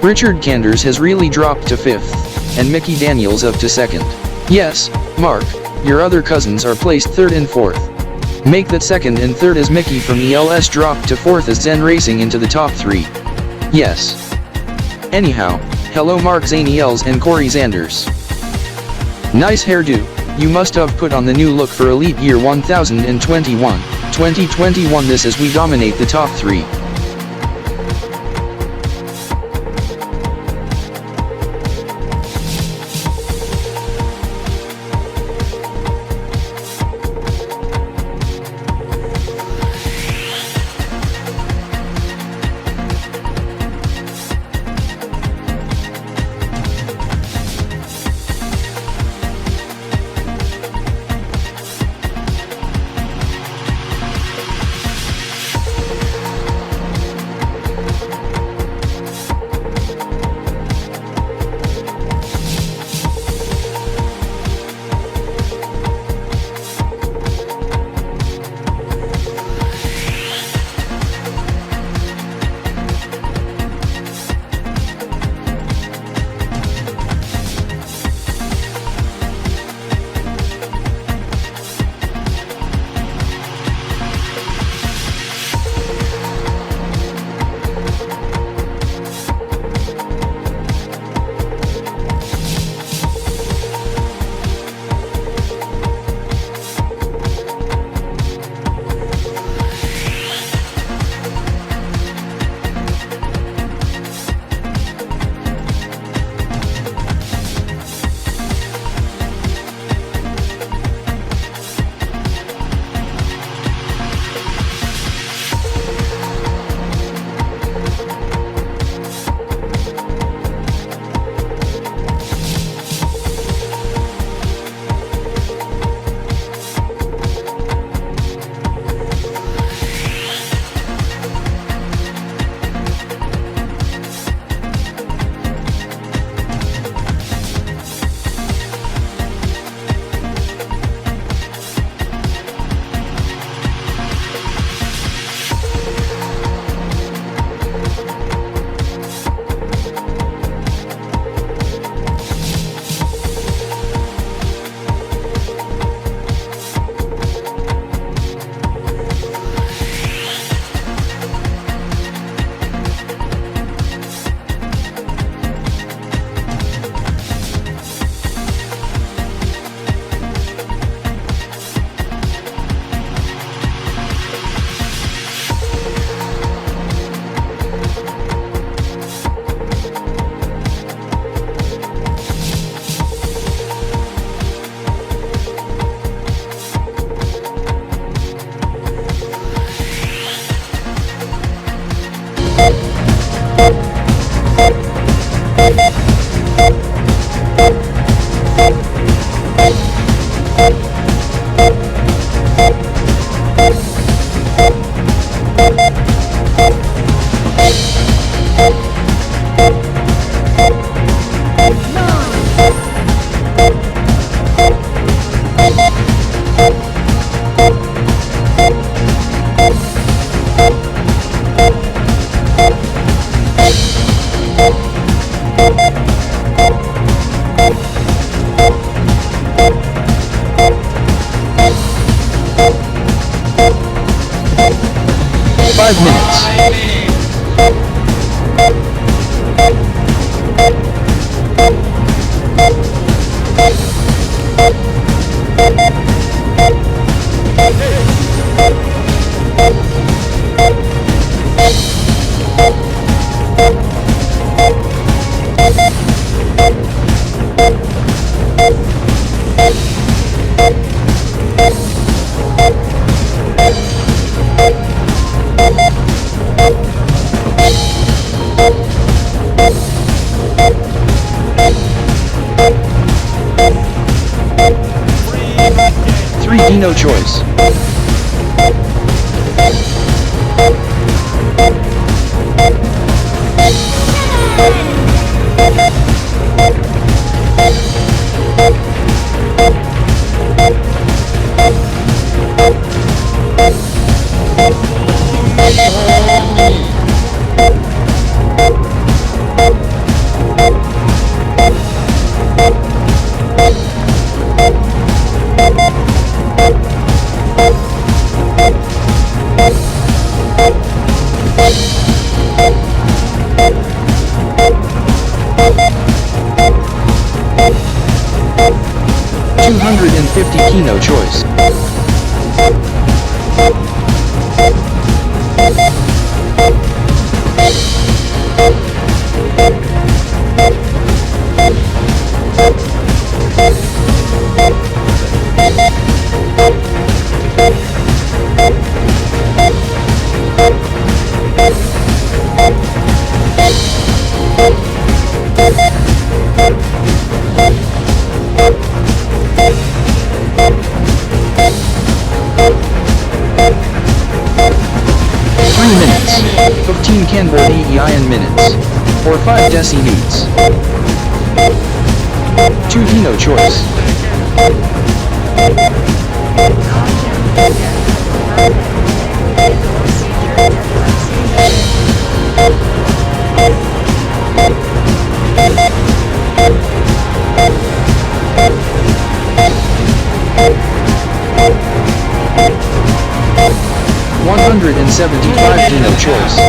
Richard Kanders has really dropped to 5th, and Mickey Daniels up to 2nd. Yes, Mark, your other cousins are placed 3rd and 4th. Make that 2nd and 3rd as Mickey from ELS dropped to 4th as Zen racing into the top 3. Yes. Anyhow, hello Mark Zaniels and Corey Zanders. Nice hairdo, you must have put on the new look for Elite Year 1021. 2021 this as we dominate the top 3. 5 minutes. No choice. 250 Kino choice. 15 Kanbor-Splixkip minutes. Or 5 deci newts. 2 Dino choice. 175 Dino choice.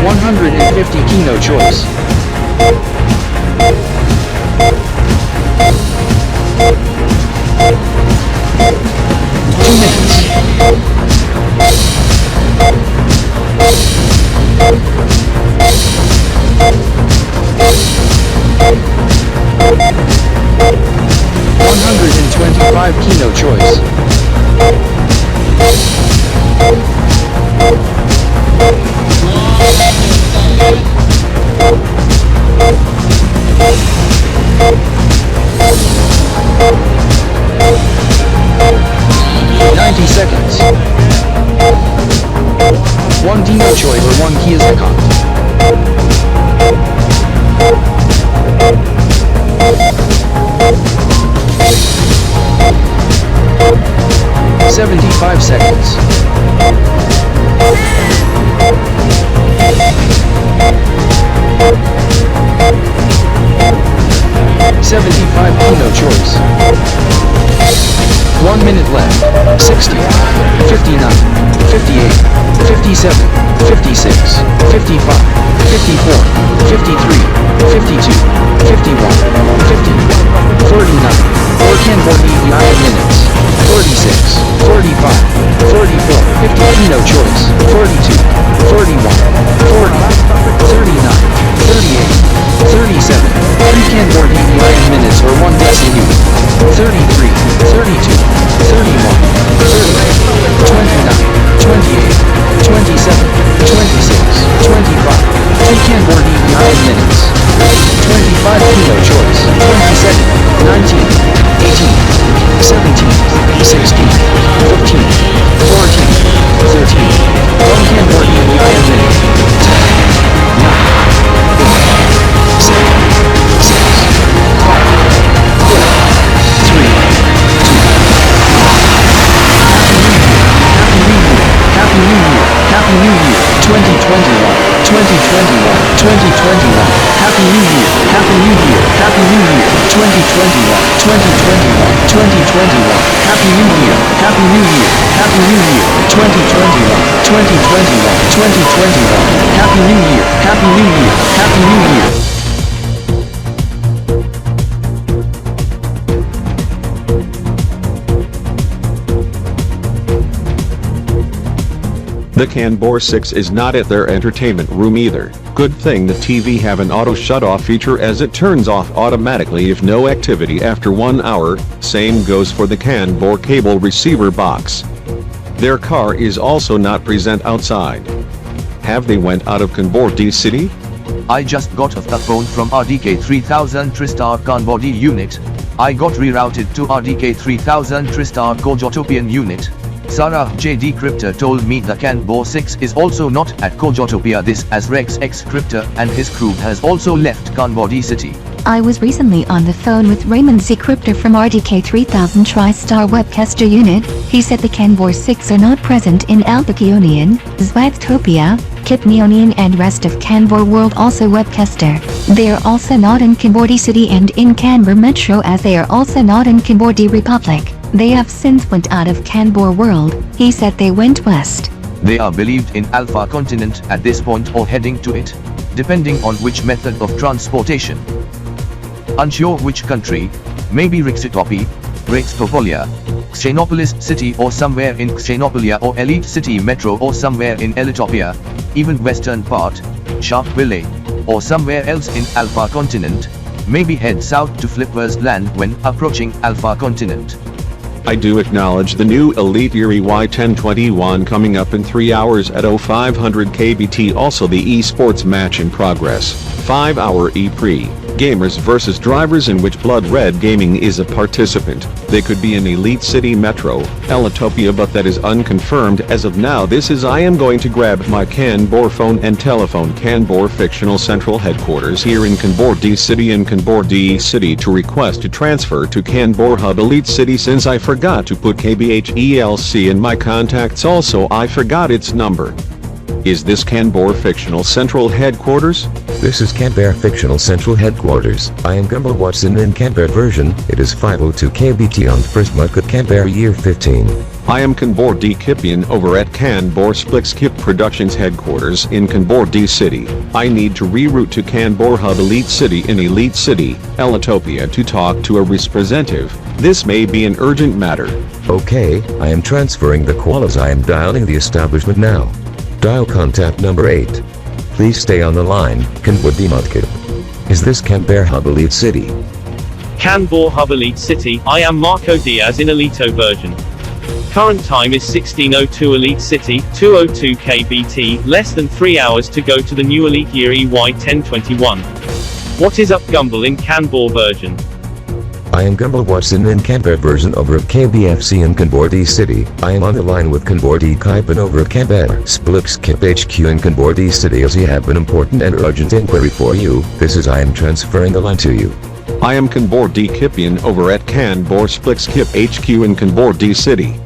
150 Kino choice. 2 minutes. 125 Kino choice. 90 seconds. 1 Dino choice or 1 key is icon. 75 seconds. 75 Kino choice. 1 minute left. 60, 59, 58, 57, 56, 55, 54, 53, 52, 51, 50, 49, 4 Kanbor-Splixkip minutes. 46, 45, 44, 50 Kino choice. 42, 41, 40, 39, 38, 37, 3 Kanbor-Splixkip minutes or 1 deci newt. 33, 32, 31, 30, 29, 28, 27, 26, 25, 2 Kanbor-Splixkip minutes. 25 Kino choice. 27, 19, 18, 17, 16, 15, 14, 13, 1 Kanbor-Splixkip minutes. 10, 9, Happy New Year, Happy New Year, Happy New Year, 2021, 2021, Happy New Year, Happy New Year, Happy New Year. The Kanbor-6 is not at their entertainment room either. Good thing the TV have an auto shut-off feature as it turns off automatically if no activity after 1 hour, same goes for the Kanbor cable receiver box. Their car is also not present outside. Have they went out of Kanbor-D City? I just got off the phone from RDK 3000 Tristar Kanbor-D unit. I got rerouted to RDK 3000 Tristar Kojoutopian unit. Sarah J. Decryptor told me the Kanbor-6 is also not at Kojotopia, this as Rex X Cryptor and his crew has also left Kanbor-D City. I was recently on the phone with Raymond C. Cryptor from RDK 3000 TriStar Webcaster Unit. He said the Kanbor-6 are not present in Alpakionian, Zwagtopia, Kipnionian and rest of Kanbor world also Webcaster. They are also not in Kanbor-D City and in Kanbor Metro as they are also not in Kanbor-D Republic. They have since went out of Kanbor world. He said they went west. They are believed in Alpha Continent at this point or heading to it, depending on which method of transportation. Unsure which country, maybe Rixitopi, Rixtopolia, Xenopolis City or somewhere in Xenopolia or Elite City Metro or somewhere in Elitopia, even western part, Sharpville, or somewhere else in Alpha Continent, maybe head south to Flipper's Land when approaching Alpha Continent. I do acknowledge the new Elite Year EY1021 coming up in 3 hours at 0500 KBT, also the esports match in progress, 5-hour E-Pre. Gamers vs Drivers in which Blood Red Gaming is a participant. They could be in Elite City Metro, Elitopia, but that is unconfirmed as of now. This is I am going to grab my Kanbor phone and telephone Kanbor fictional central headquarters here in Kanbor-D City in Kanbor-D City to request to transfer to Kanbor Hub Elite City since I forgot to put KBHELC in my contacts, also I forgot its number. Is this Kanbor Fictional Central Headquarters? This is Kanbor Fictional Central Headquarters. I am Gumbo Watson in Kanbor version. It is 502 KBT on first month at Kanbor year 15. I am Kanbor-D Kipian over at Kanbor-Splixkip Productions Headquarters in Kanbor-D City. I need to reroute to Kanbor Hub Elite City in Elite City, Elitopia to talk to a representative. This may be an urgent matter. Okay, I am transferring the call as I am dialing the establishment now. Dial contact number 8. Please stay on the line, Kanbor-D Mudkip. Is this Kanbor Hub Elite City? Kanbor Hub Elite City, I am Marco Diaz in Elito version. Current time is 16:02 Elite City, 2:02 KBT, less than 3 hours to go to the new Elite Year EY1021. What is up Gumble in Kanbor version? I am Gumbo Watson in Kanbor version over at KBFC in Kanbor-D City. I am on the line with Kanbor-D Kipan over at Kanbor-Splixkip HQ in Kanbor-D City as he have an important and urgent inquiry for you. This is I am transferring the line to you. I am Kanbor-D Kipian over at Kanbor-Splixkip HQ in Kanbor-D City.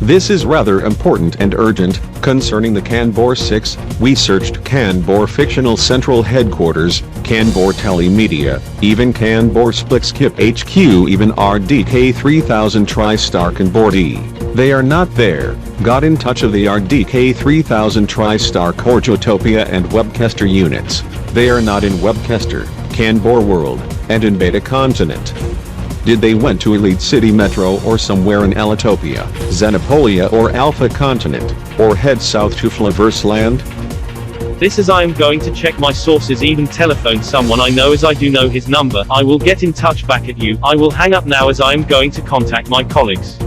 This is rather important and urgent. Concerning the Kanbor-6, we searched Kanbor Fictional Central Headquarters, Kanbor Telemedia, even Kanbor-Splixkip HQ, even RDK 3000 TriStar Kanbor-D. They are not there. Got in touch of the RDK 3000 TriStar Kojotopia and Webcaster units. They are not in Webcaster, Kanbor World, and in Beta Continent. Did they went to Elite City Metro or somewhere in Elitopia, Xenopolia or Alpha Continent, or head south to Flipper's Land? This is I am going to check my sources, even telephone someone I know as I do know his number. I will get in touch back at you. I will hang up now as I am going to contact my colleagues.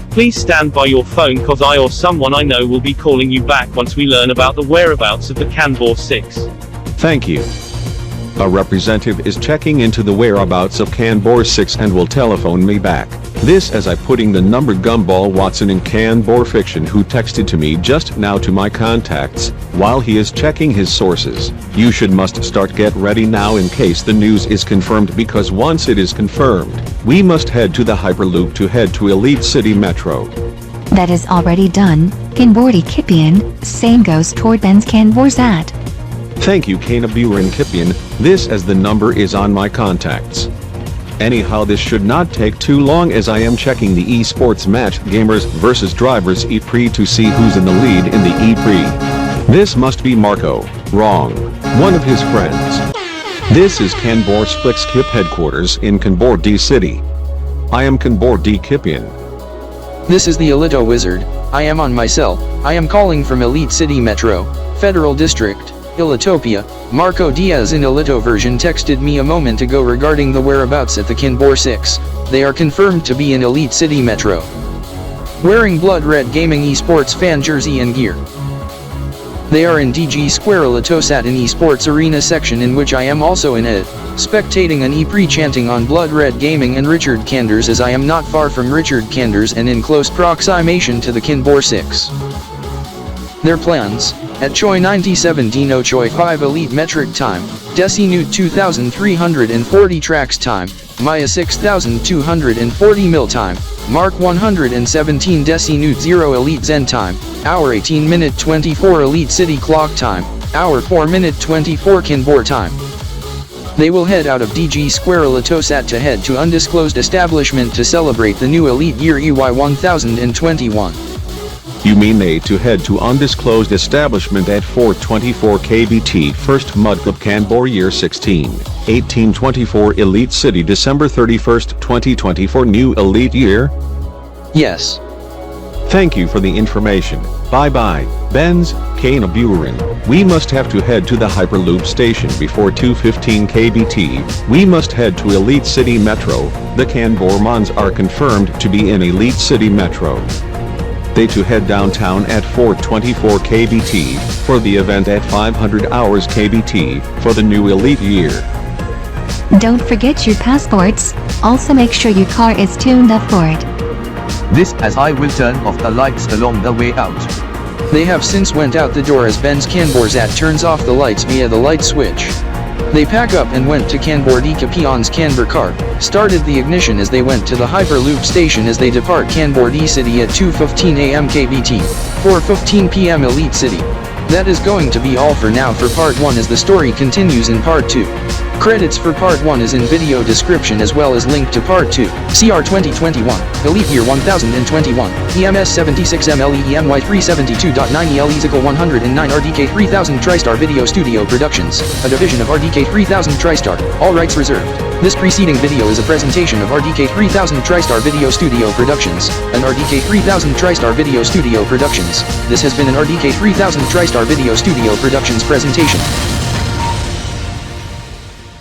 Please stand by your phone cause I or someone I know will be calling you back once we learn about the whereabouts of the Kanbor-6. Thank you. A representative is checking into the whereabouts of Kanbor-6 and will telephone me back. This as I putting the number Gumball Watson in Kanbor Fiction who texted to me just now to my contacts, while he is checking his sources. You should must start get ready now in case the news is confirmed, because once it is confirmed, we must head to the Hyperloop to head to Elite City Metro. That is already done, Kanbor-D Kipian, same goes toward Ben's Kanbor-Zat. Thank you Kanaburin Kipian, this as the number is on my contacts. Anyhow, this should not take too long as I am checking the esports match Gamers vs Drivers E-Pre to see who's in the lead in the E-Pre. This must be Marco. Wrong. One of his friends. This is Kanbor-Splixkip headquarters in Kanbor-D City. I am Kanbor-Kipian. This is the Alito Wizard. I am on my cell. I am calling from Elite City Metro, Federal District, Ilitopia. Marco Diaz in Alito version texted me a moment ago regarding the whereabouts at the Kanbor 6. They are confirmed to be in Elite City Metro. Wearing Blood Red Gaming esports fan jersey and gear. They are in DG Square Alitosat in esports arena section in which I am also in it, spectating an E-Pre chanting on Blood Red Gaming and Richard Kanders as I am not far from Richard Kanders and in close proximation to the Kanbor 6. Their plans: at Choi 97 Dino Choi 5 Elite Metric Time, Desi Newt 2340 Tracks Time, Maya 6240 Mil Time, Mark 117 Desi Newt 0 Elite Zen Time, Hour 18 Minute 24 Elite City Clock Time, Hour 4 Minute 24 Kanbor Time. They will head out of DG Square Alitosat to head to undisclosed establishment to celebrate the new Elite Year EY 1021. You mean they to head to undisclosed establishment at 424 KBT First Mud Cup Kanbor Year 16, 1824 Elite City December 31st 2024 New Elite Year? Yes. Thank you for the information. Bye bye, Benz, Kana Buren. We must have to head to the Hyperloop station before 2:15 KBT. We must head to Elite City Metro. The Kanbor Mons are confirmed to be in Elite City Metro. They to head downtown at 424 KBT for the event at 500 hours KBT for the new Elite Year. Don't forget your passports. Also make sure your car is tuned up for it. This as I will turn off the lights along the way out. They have since went out the door as Ben's Kanborzat turns off the lights via the light switch. They pack up and went to Kanbor-D Capion's Kanbor car, started the ignition as they went to the Hyperloop station as they depart Kanbor-D City at 2:15 AM KBT, 4:15 PM Elite City. That is going to be all for now for part 1 as the story continues in part 2. Credits for part 1 is in video description as well as link to part 2. CR 2021, Elite Year 1021, EMS 76MLE EMY 372.9 EL equal 109 RDK 3000 TriStar Video Studio Productions, a division of RDK 3000 TriStar, all rights reserved. This preceding video is a presentation of RDK 3000 TriStar Video Studio Productions, an RDK 3000 TriStar Video Studio Productions. This has been an RDK 3000 TriStar Video Studio Productions presentation.